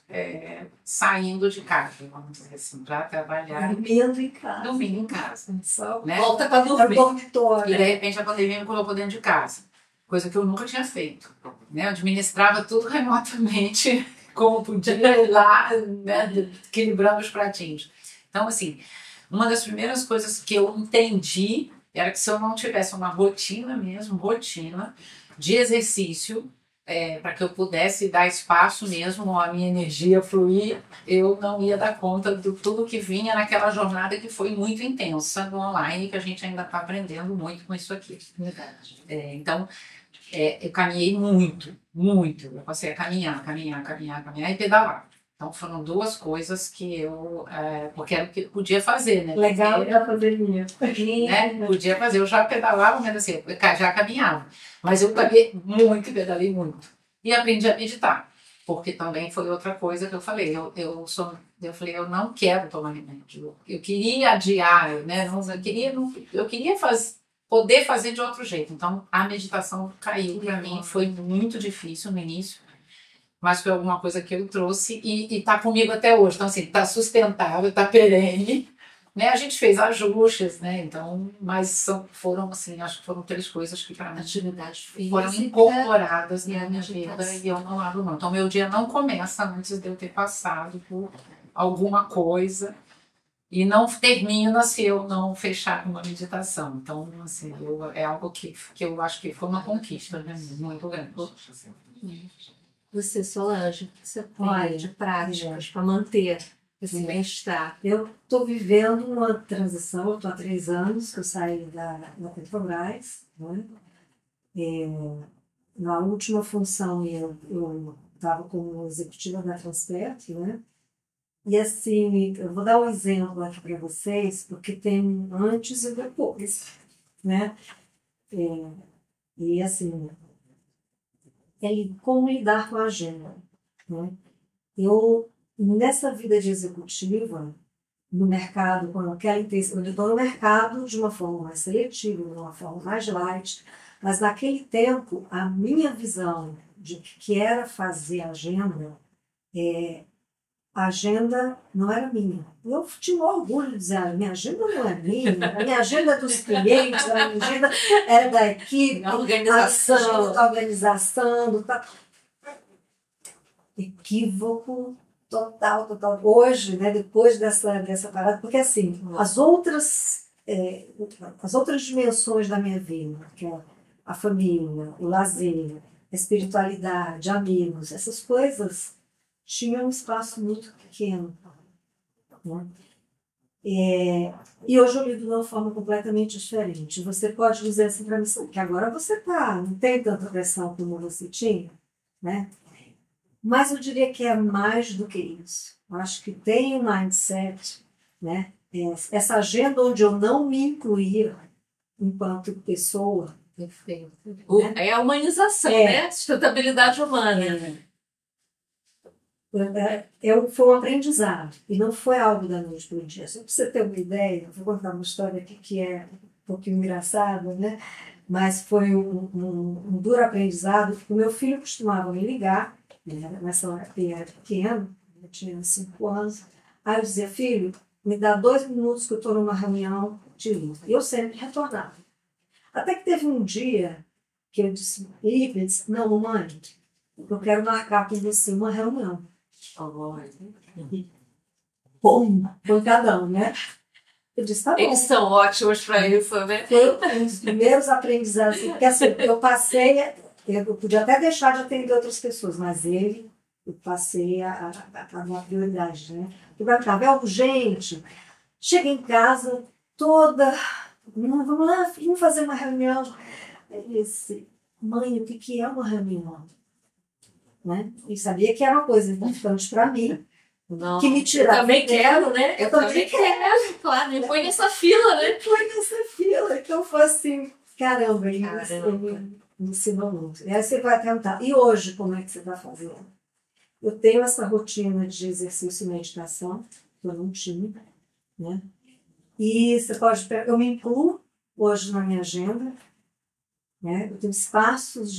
saindo de casa, vamos dizer assim, para trabalhar. Dormindo em casa. Dormindo em casa. Só Né? volta para dormir. E de repente a pandemia me colocou dentro de casa, coisa que eu nunca tinha feito. Né? Eu administrava tudo remotamente, como podia ir lá, né? Equilibrando os pratinhos. Então, assim, uma das primeiras coisas que eu entendi era que se eu não tivesse uma rotina mesmo, de exercício, para que eu pudesse dar espaço mesmo à minha energia fluir, eu não ia dar conta de tudo que vinha naquela jornada que foi muito intensa no online, que a gente ainda está aprendendo muito com isso aqui. Verdade. Então, eu caminhei muito. Eu passei a caminhar e pedalar. Então foram 2 coisas que eu, porque era o que eu podia fazer, né? Legal da pandemia. Né? Podia fazer, eu já pedalava, mas assim, eu já caminhava. Mas eu pedalei muito. E aprendi a meditar, porque também foi outra coisa que eu falei. Eu falei, eu não quero tomar remédio. Eu queria adiar, né? Eu queria poder fazer de outro jeito. Então a meditação caiu para mim, foi muito difícil no início. Mas foi alguma coisa que eu trouxe e está comigo até hoje. Então, assim, está sustentável, está perene. Né? A gente fez ajustes, né? Então, mas foram, assim, acho que foram 3 coisas que para mim foram incorporadas na minha vida e eu não abro mão. Então, meu dia não começa antes de eu ter passado por alguma coisa e não termina se eu não fechar uma meditação. Então, assim, é algo que eu acho que foi uma conquista, né? Muito grande. Você, Solange, você tem de práticas para manter esse bem-estar? Eu estou vivendo uma transição, eu estou há 3 anos que eu saí da Petrobras, né? Na última função eu estava como executiva da Transpetro, né? E assim, eu vou dar um exemplo aqui para vocês, porque tem um antes e depois, né? E assim, como lidar com a agenda, né? Eu, nessa vida de executiva, no mercado, quando eu estou no mercado de uma forma mais seletiva, de uma forma mais light, mas naquele tempo, a minha visão de que era fazer agenda, a agenda não era minha. Eu tinha orgulho de dizer, a minha agenda não é minha, a minha agenda é dos clientes, a minha agenda é da equipe, a organização. Equívoco total. Hoje, né, depois dessa parada, porque assim, as outras dimensões da minha vida, que é a família, o lazer, a espiritualidade, amigos, essas coisas tinham um espaço muito pequeno. Né? E hoje eu lido de uma forma completamente diferente. Você pode dizer assim para mim que agora você não tem tanta pressão como você tinha, né? Mas eu diria que é mais do que isso. Eu acho que tem um mindset, né? Essa agenda onde eu não me incluía enquanto pessoa. Perfeito. É a humanização, né? Sustentabilidade humana. Foi um aprendizado. E não foi algo da noite para o dia. Só para você ter uma ideia, eu vou contar uma história aqui que é um pouquinho engraçada, né? Mas foi um duro aprendizado, porque o meu filho costumava me ligar, nessa hora ele era pequeno, eu tinha 5 anos. Aí eu dizia, filho, me dá 2 minutos que eu estou numa reunião de liga. E eu sempre retornava. Até que teve um dia que eu disse, ele disse, não, mãe, eu quero marcar com você uma reunião. Bom, pancadão, né? Eu disse, tá bom. Eles são ótimos para isso, né? Foi um dos primeiros aprendizados, porque assim, eu podia até deixar de atender outras pessoas, mas eu passei a dar prioridade, né? Eu perguntava, é urgente? Cheguei em casa toda, vamos lá, vamos fazer uma reunião. Eu disse, mãe, o que é uma reunião? Né? E sabia que era uma coisa importante para mim. Não, que me tirava. Eu também quero, né? Eu também quero. Claro, me põe nessa fila, né? Foi nessa fila. Então foi assim, caramba. me ensinou muito. E aí você vai perguntar, e hoje como é que você está fazendo? Eu tenho essa rotina de exercício e meditação, que eu não tinha, né? E você pode, eu me incluo hoje na minha agenda, né? Eu tenho espaços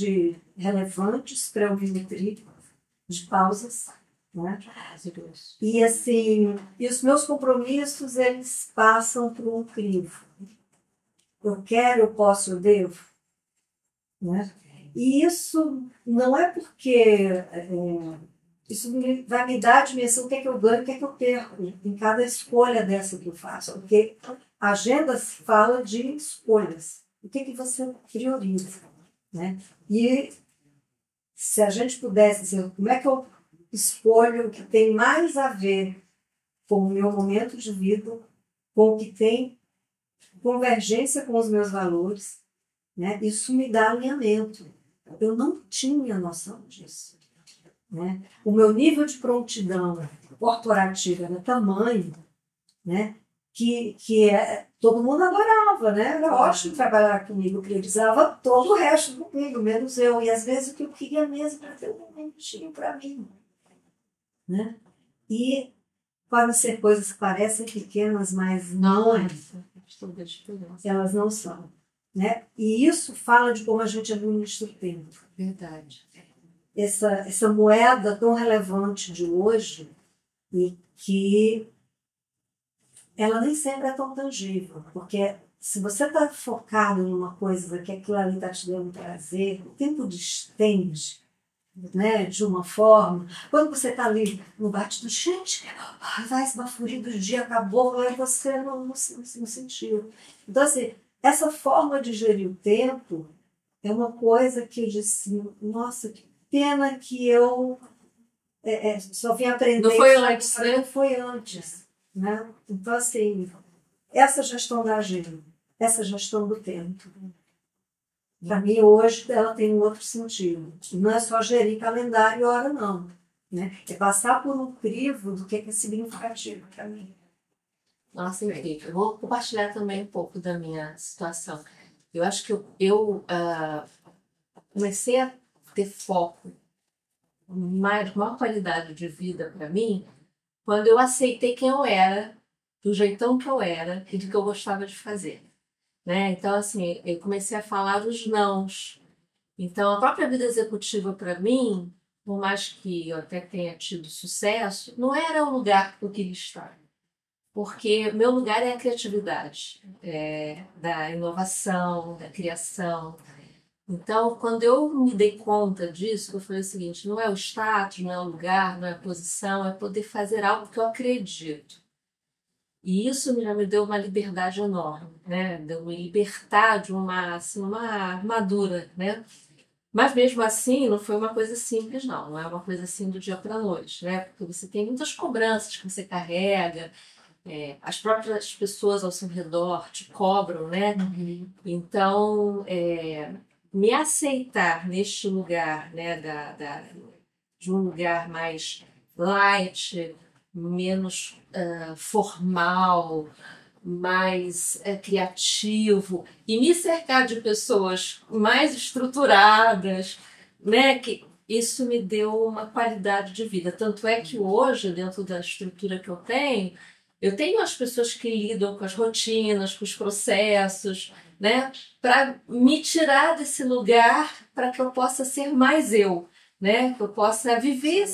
relevantes para eu me nutrir, de pausas, né? E assim, e os meus compromissos, eles passam por um crivo. Eu quero, eu posso, eu devo, né? E isso não é porque isso vai me dar a dimensão do que é que eu ganho, o que é que eu perco em cada escolha dessa que eu faço. Porque a agenda fala de escolhas. O que é que você prioriza, né? E se a gente pudesse dizer como é que eu escolho o que tem mais a ver com o meu momento de vida, com o que tem convergência com os meus valores, né? Isso me dá alinhamento. Eu não tinha noção disso, né? O meu nível de prontidão corporativa era tamanho, né? Que todo mundo adorava, né? Era ótimo trabalhar comigo, priorizava todo o resto comigo, menos eu. E às vezes o que eu queria mesmo era ter um momentinho para mim, né? E podem ser coisas que parecem pequenas, mas não é. Elas não são, né? E isso fala de como a gente administra o tempo. Verdade. Essa moeda tão relevante de hoje e que ela nem sempre é tão tangível, porque se você está focado em uma coisa que aquilo ali está te dando prazer, o tempo distende, né, de uma forma. Quando você está ali no bate do gente, vai esbaforido, o dia acabou, aí você não sentiu. Então, assim, essa forma de gerir o tempo é uma coisa que eu disse, nossa, que pena que eu só vim aprender. Não foi antes, né? Não foi antes, né? Então, assim, essa gestão da agenda, essa gestão do tempo, para mim, hoje, ela tem um outro sentido. Não é só gerir calendário e hora, não. Né? É passar por um crivo do que é significativo para mim. Nossa, incrível. Eu vou compartilhar também um pouco da minha situação. Eu acho que eu comecei a ter foco, maior qualidade de vida para mim, quando eu aceitei quem eu era, do jeitão que eu era e do que eu gostava de fazer. Né? Então, assim, eu comecei a falar os nãos. Então, a própria vida executiva, para mim, por mais que eu até tenha tido sucesso, não era o lugar que eu queria estar. Porque meu lugar é a criatividade, da inovação, da criação. Então, quando eu me dei conta disso, eu falei o seguinte, não é o status, não é o lugar, não é a posição, é poder fazer algo que eu acredito. E isso já me deu uma liberdade enorme, né? Deu me libertar de uma armadura, né? Mas mesmo assim, não foi uma coisa simples, não. Não é uma coisa assim do dia para a noite, né? Porque você tem muitas cobranças que você carrega, as próprias pessoas ao seu redor te cobram, né? Uhum. Então, me aceitar neste lugar, né? De um lugar mais light, menos formal, mais criativo, e me cercar de pessoas mais estruturadas, né? Que isso me deu uma qualidade de vida. Tanto é que hoje, dentro da estrutura que eu tenho as pessoas que lidam com as rotinas, com os processos, né? Para me tirar desse lugar para que eu possa ser mais eu. Né? Que eu possa viver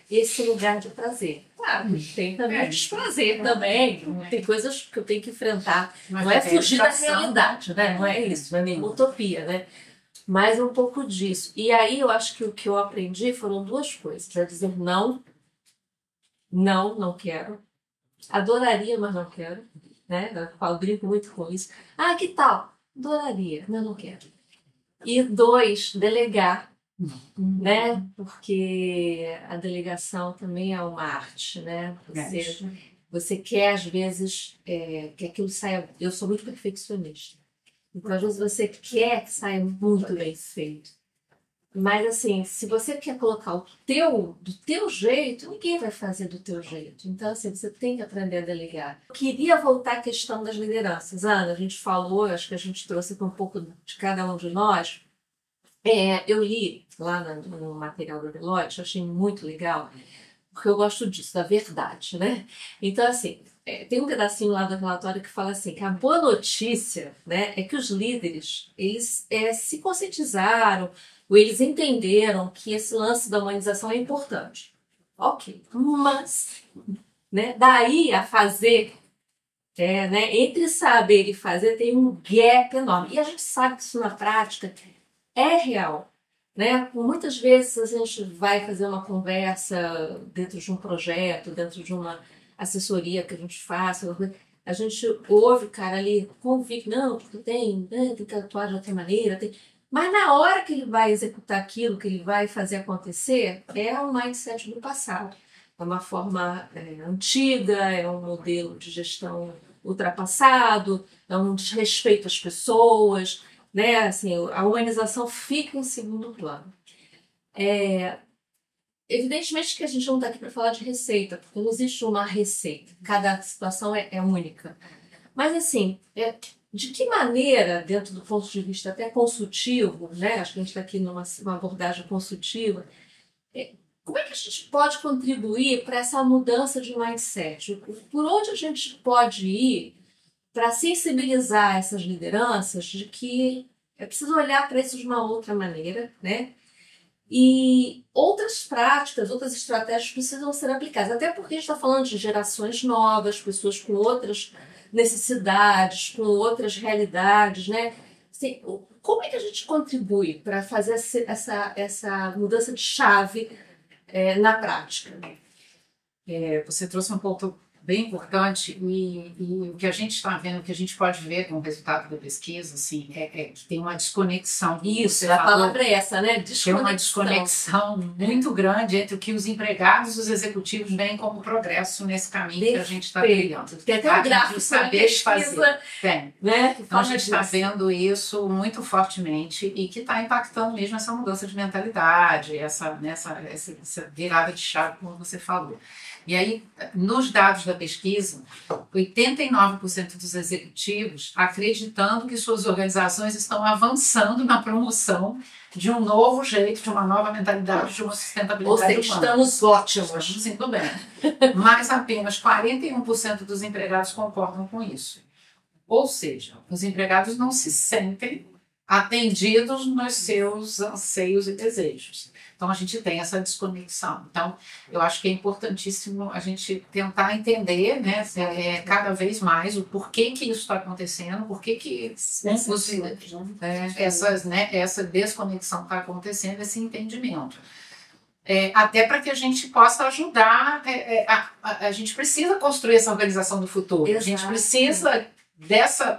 esse lugar de prazer. Claro, tem também desprazer também. Tem coisas que eu tenho que enfrentar. Não é fugir da realidade, né? Não é isso, não é nenhuma utopia, né? Mas é um pouco disso. E aí eu acho que o que eu aprendi foram duas coisas. É dizer não, não quero. Adoraria, mas não quero. Né? Eu brinco muito com isso. Ah, que tal? Adoraria, mas não quero. E dois, delegar. Né? Porque a delegação também é uma arte, né? Você quer, às vezes, que aquilo saia... Eu sou muito perfeccionista. Então, às vezes, você quer que saia muito bem feito. Mas, assim, se você quer colocar do teu jeito, ninguém vai fazer do teu jeito. Então, assim, você tem que aprender a delegar. Eu queria voltar à questão das lideranças. Ana, a gente falou, acho que a gente trouxe aqui um pouco de cada um de nós. Eu li lá no material do Deloitte, eu achei muito legal, porque eu gosto disso, da verdade, né? Então, assim, tem um pedacinho lá do relatório que fala assim, que a boa notícia, né, é que os líderes, eles se conscientizaram, ou eles entenderam que esse lance da humanização é importante. Ok, mas, né, daí a fazer, né, entre saber e fazer tem um gap enorme. E a gente sabe que isso na prática é real, né? Muitas vezes a gente vai fazer uma conversa dentro de um projeto, dentro de uma assessoria que a gente faça, a gente ouve o cara ali convicto, não, porque tem que atuar de outra maneira, mas na hora que ele vai executar aquilo, que ele vai fazer acontecer, é um mindset do passado. É uma forma antiga, é um modelo de gestão ultrapassado, é um desrespeito às pessoas, né? Assim, a humanização fica em segundo plano. Evidentemente que a gente não está aqui para falar de receita, porque não existe uma receita, cada situação é única. Mas, assim, de que maneira, dentro do ponto de vista até consultivo, né? Acho que a gente está aqui numa abordagem consultiva, como é que a gente pode contribuir para essa mudança de mindset? Por onde a gente pode ir para sensibilizar essas lideranças de que é preciso olhar para isso de uma outra maneira, né? E outras práticas, outras estratégias precisam ser aplicadas, até porque a gente está falando de gerações novas, pessoas com outras necessidades, com outras realidades, né? Assim, como é que a gente contribui para fazer essa mudança de chave na prática? Você trouxe um ponto bem importante e o que a gente está vendo, o que a gente pode ver com o resultado da pesquisa, assim, é que tem uma desconexão. Isso, a palavra é essa, né? Tem uma desconexão muito grande entre o que os empregados e os executivos veem como progresso nesse caminho que a gente está trilhando. Tem até um gráfico saber fazer. Tem. Né? Então a gente está vendo isso muito fortemente e que está impactando mesmo essa mudança de mentalidade, essa virada de chave, como você falou. E aí, nos dados da pesquisa, 89% dos executivos acreditando que suas organizações estão avançando na promoção de um novo jeito, de uma nova mentalidade, de uma sustentabilidade humana. Ou seja, estamos ótimos. Estamos indo bem. Mas apenas 41% dos empregados concordam com isso. Ou seja, os empregados não se sentem atendidos nos seus anseios e desejos. Então, a gente tem essa desconexão. Então, eu acho que é importantíssimo a gente tentar entender, né, cada vez mais o porquê que isso está acontecendo, porquê que essa desconexão está acontecendo, esse entendimento. Até para que a gente possa ajudar, a gente precisa construir essa organização do futuro. Exato. A gente precisa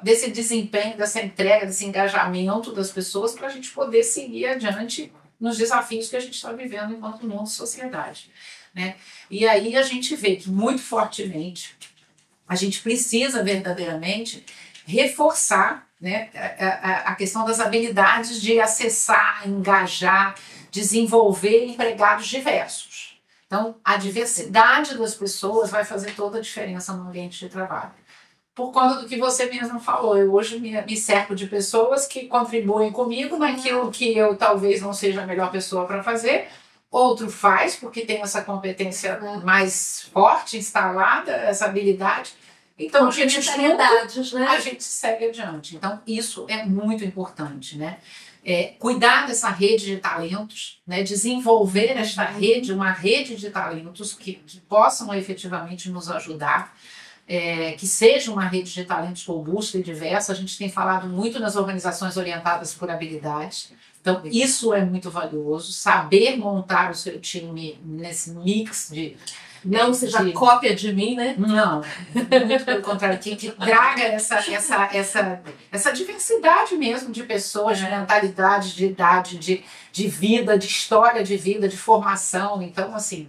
desse desempenho, dessa entrega, desse engajamento das pessoas para a gente poder seguir adiante nos desafios que a gente está vivendo enquanto mundo e sociedade, né? E aí a gente vê que muito fortemente a gente precisa verdadeiramente reforçar, né, a questão das habilidades de acessar, engajar, desenvolver empregados diversos. Então, a diversidade das pessoas vai fazer toda a diferença no ambiente de trabalho. Por conta do que você mesmo falou, eu hoje me cerco de pessoas que contribuem comigo naquilo que eu talvez não seja a melhor pessoa para fazer, outro faz porque tem essa competência mais forte, instalada, essa habilidade. Então, a gente segue adiante. Então, isso é muito importante, né? Cuidar dessa rede de talentos, né? Desenvolver esta rede, uma rede de talentos que possam efetivamente nos ajudar. Que seja uma rede de talentos robusta e diversa. A gente tem falado muito nas organizações orientadas por habilidades. Então, isso é muito valioso. Saber montar o seu time nesse mix de... Não seja cópia de mim, né? Não, muito pelo contrário, que traga essa diversidade mesmo de pessoas, de mentalidade, de idade, de vida, de história de vida, de formação. Então, assim...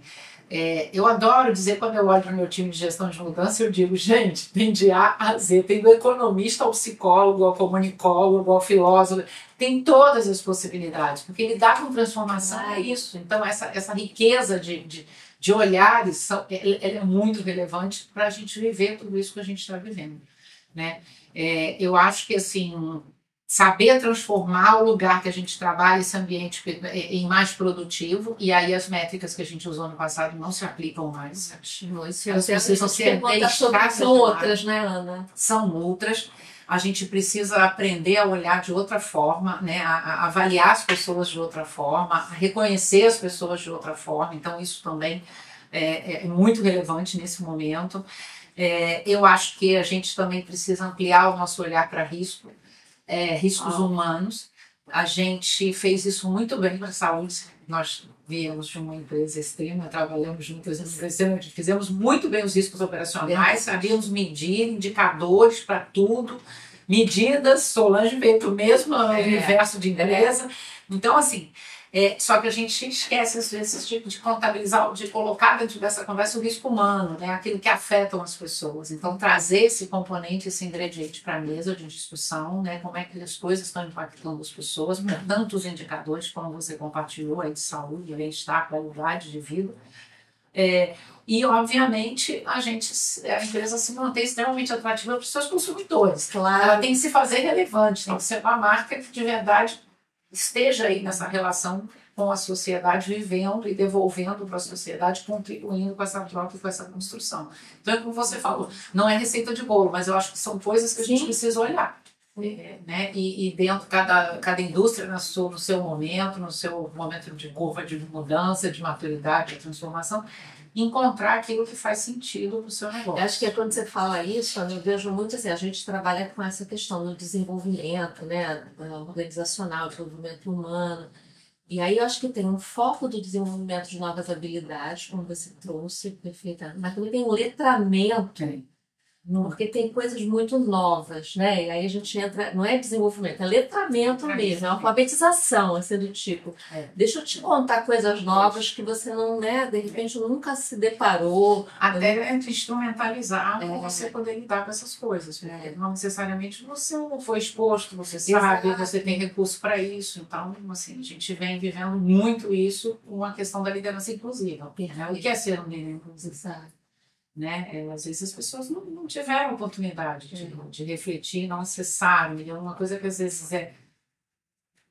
eu adoro dizer, quando eu olho para o meu time de gestão de mudança, eu digo, gente, tem de A a Z, tem do economista ao psicólogo, ao comunicólogo, ao filósofo, tem todas as possibilidades, porque lidar com transformação é isso. Então, essa riqueza de olhares, ela é muito relevante para a gente viver tudo isso que a gente está vivendo, né? Eu acho que, assim, saber transformar o lugar que a gente trabalha, esse ambiente em mais produtivo, e aí as métricas que a gente usou no passado não se aplicam mais. Elas precisam ser são outras, né, Ana? São outras. A gente precisa aprender a olhar de outra forma, né? A avaliar as pessoas de outra forma, a reconhecer as pessoas de outra forma. Então, isso também é muito relevante nesse momento. Eu acho que a gente também precisa ampliar o nosso olhar para riscos humanos. A gente fez isso muito bem para a saúde. Nós viemos de uma empresa extrema, trabalhamos juntas, fizemos muito bem os riscos operacionais, sabíamos medir indicadores para tudo, medidas. Solange veio para o mesmo universo de empresa. Então, assim, só que a gente esquece, às vezes, de contabilizar, de colocar dentro dessa conversa o risco humano, né? Aquilo que afeta as pessoas. Então, trazer esse componente, esse ingrediente para a mesa de discussão, né? Como é que as coisas estão impactando as pessoas, tantos indicadores, como você compartilhou, aí, de saúde, bem-estar, qualidade de vida. E, obviamente, a empresa se mantém extremamente atrativa para os seus consumidores. Claro. Ela tem que se fazer relevante, tem que ser uma marca que, de verdade, esteja aí nessa relação com a sociedade, vivendo e devolvendo para a sociedade, contribuindo com essa troca e com essa construção. Então, é como você falou, não é receita de bolo, mas eu acho que são coisas que a gente precisa olhar. Né? E dentro, cada indústria no seu momento, no seu momento de curva de mudança, de maturidade, de transformação, encontrar aquilo que faz sentido no seu negócio. Eu acho que quando você fala isso, eu vejo muito assim, a gente trabalha com essa questão do desenvolvimento, né, organizacional, desenvolvimento humano. E aí eu acho que tem um foco do desenvolvimento de novas habilidades, como você trouxe, perfeita, mas também tem um letramento. Porque tem coisas muito novas, né? E aí a gente entra, não é desenvolvimento, é letramento mesmo, é alfabetização, assim, do tipo, deixa eu te contar coisas novas que você não, né, de repente nunca se deparou. Até instrumentalizar para você poder lidar com essas coisas, porque não necessariamente você não foi exposto, você sabe, você tem recurso para isso. Então, assim, a gente vem vivendo muito isso com a questão da liderança inclusiva. Né? O que é ser um líder inclusivo? Né? Às vezes as pessoas não tiveram oportunidade de refletir, não acessaram. E é uma coisa que às vezes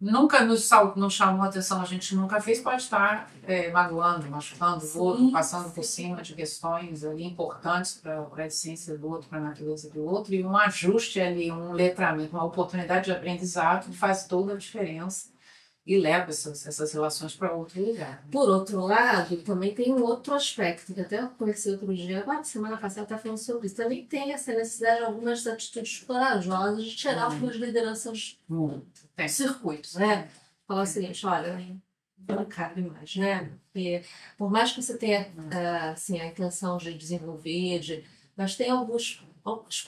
nunca nos chamou a atenção, a gente nunca fez, pode estar magoando, machucando o outro, passando por cima de questões ali importantes para a essência do outro, para a natureza do outro, e um ajuste ali, um letramento, uma oportunidade de aprendizado que faz toda a diferença e leva essas relações para outro lugar. Por outro lado, também tem um outro aspecto, que até eu conheci outro dia, agora semana passada estava falando sobre isso, também tem essa necessidade de algumas atitudes corajosas de tirar algumas lideranças do circuito, né? Falar o seguinte, olha, não cabe mais, né? Porque, por mais que você tenha assim, a intenção de desenvolver, mas tem algumas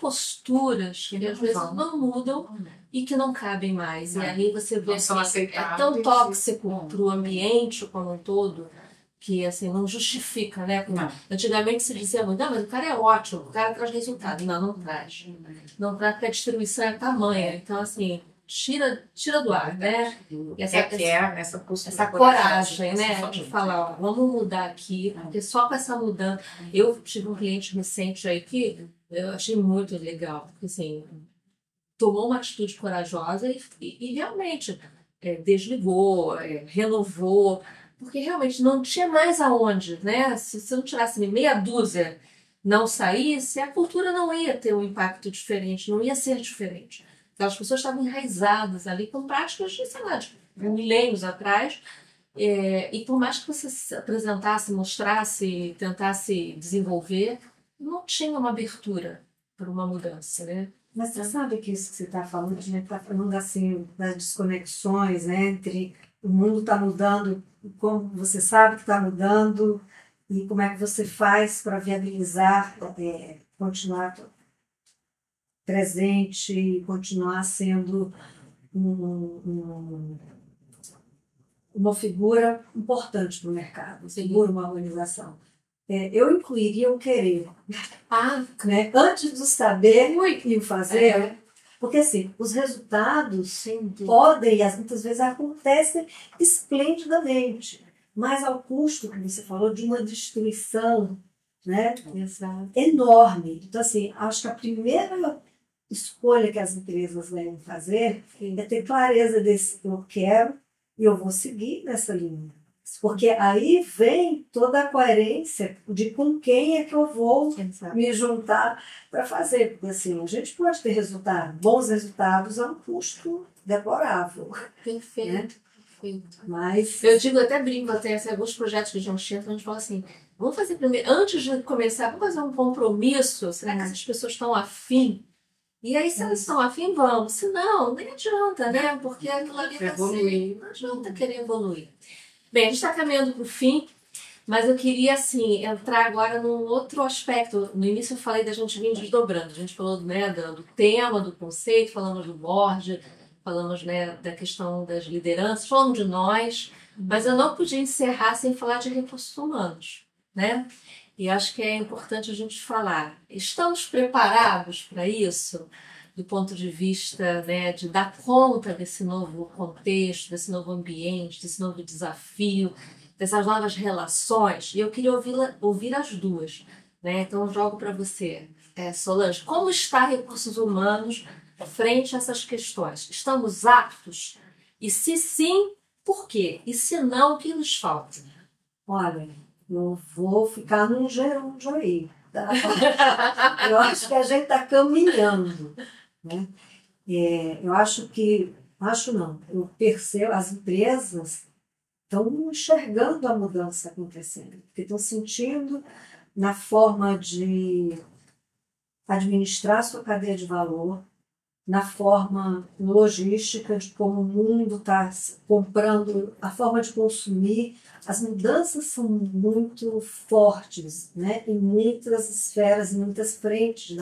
posturas que às vezes não mudam e que não cabem mais. E aí você vê assim, é tão tóxico para o ambiente como um todo que assim, não justifica, né? Antigamente se dizia muito, mas o cara é ótimo, o cara traz resultado. Não traz. Não traz porque a distribuição é tamanha. Então, assim, tira do ar, né? E essa postura, essa coragem, né? De falar, ó, vamos mudar aqui, porque só com essa mudança. Eu tive um cliente recente aí que eu achei muito legal, porque assim, tomou uma atitude corajosa e realmente desligou, renovou, porque realmente não tinha mais aonde, né? Se você não tirasse meia dúzia, não saísse, a cultura não ia ter um impacto diferente, não ia ser diferente. Aquelas pessoas estavam enraizadas ali com práticas de, sei lá, de milênios atrás, e por mais que você se apresentasse, mostrasse, tentasse desenvolver, não tinha uma abertura para uma mudança, né? Mas você sabe que isso que você está falando, a gente está falando assim, das desconexões, né, entre o mundo está mudando, como você sabe que está mudando, e como é que você faz para viabilizar, continuar presente, continuar sendo uma figura importante no mercado, uma organização. Eu incluiria o querer. Né? Antes do saber e o fazer. Porque assim, os resultados podem, e muitas vezes acontecem esplendidamente, mas ao custo, como você falou, de uma destruição, né? Exato. Enorme. Então, assim, acho que a primeira escolha que as empresas devem fazer é ter clareza desse que eu quero e eu vou seguir nessa linha. Porque aí vem toda a coerência de com quem é que eu vou me juntar para fazer. Porque assim, a gente pode ter bons resultados a um custo deplorável. Perfeito. Né? Perfeito. Mas eu digo, até brinco, até alguns projetos que a gente entra, a gente fala assim, vamos fazer primeiro, antes de começar, vamos fazer um compromisso, será que essas pessoas estão afim? E aí, se elas estão afim, vamos. Se não, nem adianta, né? Porque aquilo ali vai ser, não adianta querer evoluir. Bem, a gente está caminhando para o fim, mas eu queria, assim, entrar agora num outro aspecto. No início eu falei da gente vir desdobrando. A gente falou, né, do tema, do conceito, falamos do board, falamos, né, da questão das lideranças, falamos de nós, mas eu não podia encerrar sem falar de recursos humanos, né? E acho que é importante a gente falar. Estamos preparados para isso? Do ponto de vista, né, de dar conta desse novo contexto, desse novo ambiente, desse novo desafio, dessas novas relações. E eu queria ouvir as duas. Né? Então, eu jogo para você, Solange, como está recursos humanos frente a essas questões? Estamos aptos? E se sim, por quê? E se não, o que nos falta? olha, eu vou ficar num gerúndio aí. Tá? Eu acho que a gente está caminhando. Né? Eu eu percebo, as empresas estão enxergando a mudança acontecendo, porque estão sentindo na forma de administrar sua cadeia de valor, na forma logística de como o mundo está comprando, a forma de consumir. As mudanças são muito fortes, né? Em muitas esferas, em muitas frentes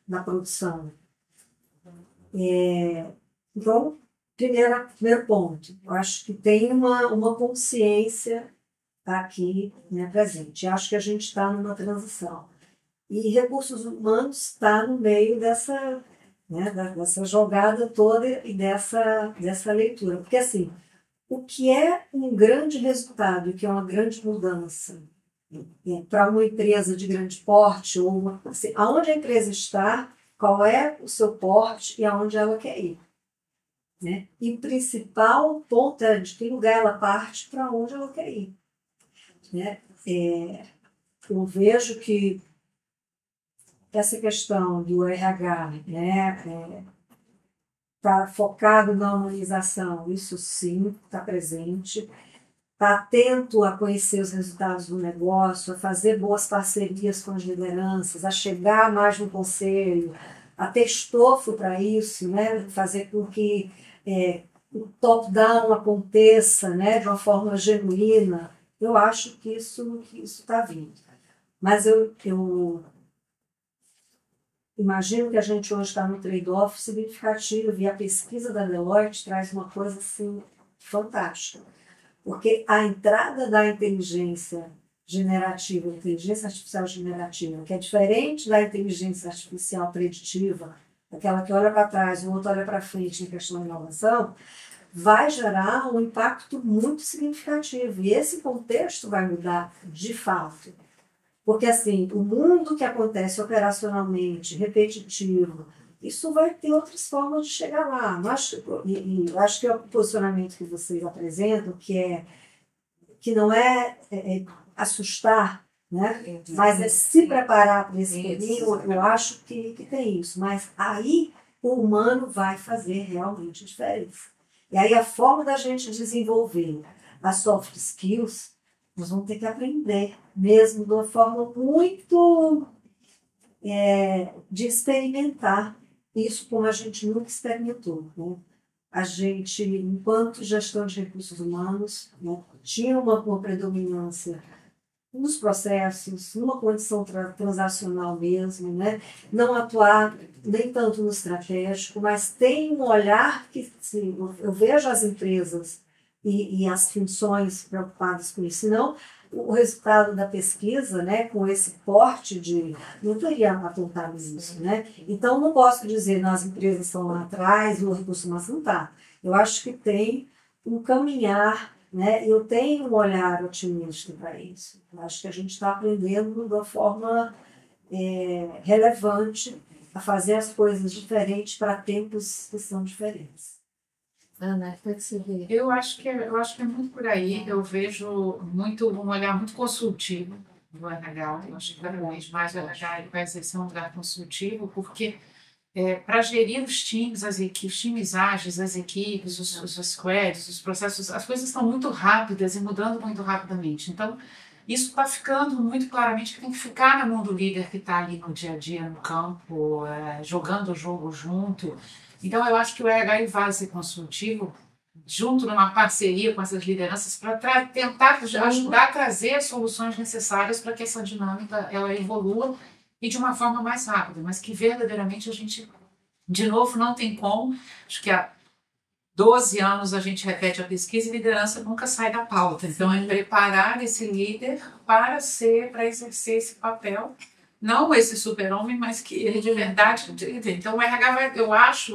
da produção. Então, primeiro ponto, eu acho que tem uma consciência aqui, né, presente. Eu acho que a gente está numa transição. E recursos humanos está no meio dessa, né, dessa jogada toda e dessa leitura. Porque, assim, o que é um grande resultado, o que é uma grande mudança para uma empresa de grande porte, ou assim, aonde a empresa está, qual é o seu porte e aonde ela quer ir. Né? E o principal ponto é de que lugar ela parte para onde ela quer ir. Né? Eu vejo que essa questão do RH, né, tá focado na humanização, isso sim está presente. Está atento a conhecer os resultados do negócio, a fazer boas parcerias com as lideranças, a chegar mais no conselho, a ter estofo para isso, né? Fazer com que o top-down aconteça, né? De uma forma genuína. Eu acho que isso está vindo. Mas eu imagino que a gente hoje está no trade-off significativo e a pesquisa da Deloitte traz uma coisa assim fantástica. Porque a entrada da inteligência artificial generativa, que é diferente da inteligência artificial preditiva, aquela que olha para trás e o outro olha para frente em questão de inovação, vai gerar um impacto muito significativo. E esse contexto vai mudar de fato. Porque, assim, o mundo que acontece operacionalmente, repetitivo, isso vai ter outras formas de chegar lá. Eu acho que é o posicionamento que vocês apresentam, que não é assustar, né? Mas é se preparar para esse caminho. Eu acho que tem isso. Mas aí o humano vai fazer realmente diferença. E aí a forma da gente desenvolver as soft skills, nós vamos ter que aprender, mesmo de uma forma muito de experimentar isso como a gente nunca experimentou. Né? A gente, enquanto gestão de recursos humanos, né, tinha uma predominância nos processos, numa condição transacional mesmo, né? Não atuar nem tanto no estratégico, mas tem um olhar que, sim, eu vejo as empresas e as funções preocupadas com isso, senão o resultado da pesquisa, né, com esse porte não teria apontado isso, né? Então, não posso dizer, as empresas estão lá atrás, o recurso humano não está. Eu acho que tem um caminhar, né? Eu tenho um olhar otimista para isso. Eu acho que a gente está aprendendo de uma forma relevante a fazer as coisas diferentes para tempos que são diferentes. Ana, como é que você vê? Eu acho que é muito por aí. Eu vejo um olhar muito consultivo do RH. Eu acho que cada vez mais o RH ele vai exercer um lugar consultivo, porque para gerir os times, as equipes, os times ágeis, as equipes, os squads, os processos, as coisas estão muito rápidas e mudando muito rapidamente. Então, isso está ficando muito claramente que tem que ficar na mão do líder que está ali no dia a dia, no campo, jogando o jogo junto. Então, eu acho que o RH vai ser consultivo, junto numa parceria com essas lideranças, para tentar ajudar a trazer as soluções necessárias para que essa dinâmica ela evolua e de uma forma mais rápida, mas que verdadeiramente a gente, de novo, não tem como. Acho que há 12 anos a gente repete a pesquisa e liderança nunca sai da pauta. Então, é preparar esse líder para exercer esse papel, não esse super-homem, mas que ele de verdade... Então, o RH,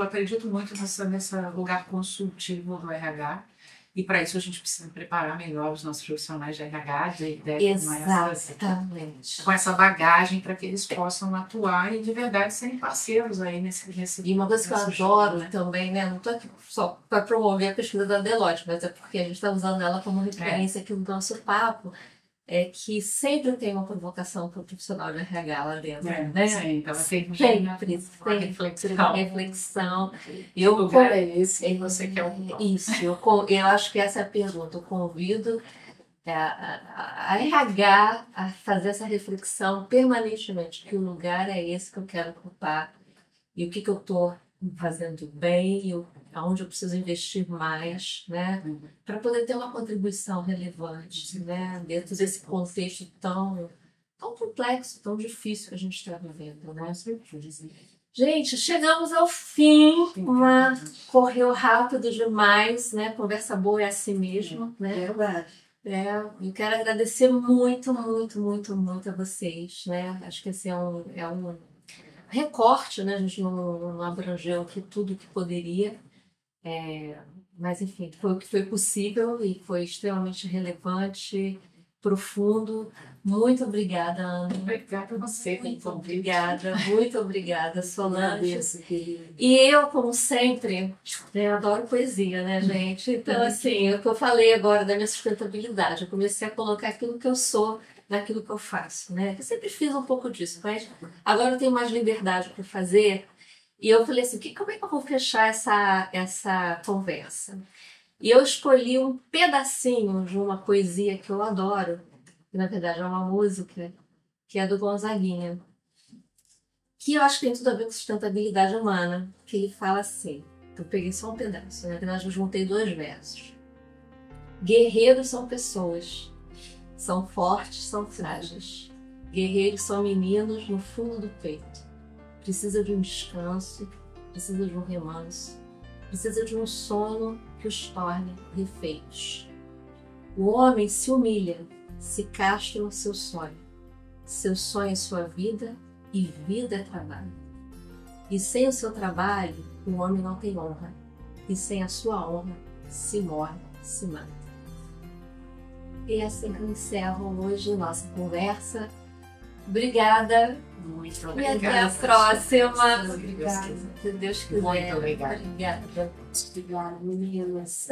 acredito muito nesse lugar consultivo do RH, e para isso a gente precisa preparar melhor os nossos profissionais de RH, Exatamente. com essa bagagem para que eles possam atuar e de verdade serem parceiros aí nesse E uma coisa que eu adoro também, né? Não estou aqui só para promover a pesquisa da Deloitte, mas é porque a gente está usando ela como referência aqui no nosso papo, é que sempre tem uma provocação para o profissional de RH lá dentro, né? Sim, então sempre uma reflexão. E o lugar é esse que você quer ocupar. Isso, eu acho que essa é a pergunta. Eu convido a RH a fazer essa reflexão permanentemente, que o lugar é esse que eu quero ocupar e o que eu estou fazendo bem e aonde eu preciso investir mais, né, para poder ter uma contribuição relevante, né, dentro desse contexto tão complexo, tão difícil que a gente está vivendo, né? Gente, chegamos ao fim, correu rápido demais, né? Conversa boa é assim mesmo, né? Verdade. Eu quero agradecer muito, muito, muito, muito a vocês, né? Acho que esse é um recorte, né? A gente não abrangeu aqui tudo que poderia, mas enfim, foi o que foi possível e foi extremamente relevante, profundo. Muito obrigada, Ana. Obrigada a você. Muito obrigada, Solange. E eu, como sempre, adoro poesia, né, gente? Então, assim, o que eu falei agora da minha sustentabilidade, eu comecei a colocar aquilo que eu sou naquilo que eu faço, né? Eu sempre fiz um pouco disso, mas agora eu tenho mais liberdade para fazer. E eu falei assim, como é que eu vou fechar essa conversa? E eu escolhi um pedacinho de uma poesia que eu adoro, que na verdade é uma música, que é do Gonzaguinha, que eu acho que tem tudo a ver com sustentabilidade humana, que ele fala assim, eu peguei só um pedaço, na verdade eu juntei 2 versos. Guerreiros são pessoas, são fortes, são frágeis. Guerreiros são meninos no fundo do peito. Precisa de um descanso, precisa de um remanso, precisa de um sono que os torne refeitos. O homem se humilha, se castra no seu sonho. Seu sonho é sua vida e vida é trabalho. E sem o seu trabalho, o homem não tem honra. E sem a sua honra, se morre, se mata. E é assim que eu encerro hoje nossa conversa. Obrigada. Muito obrigada. E até a próxima. Obrigada. Se Deus quiser. Muito obrigada. Obrigada. Obrigada, meninas.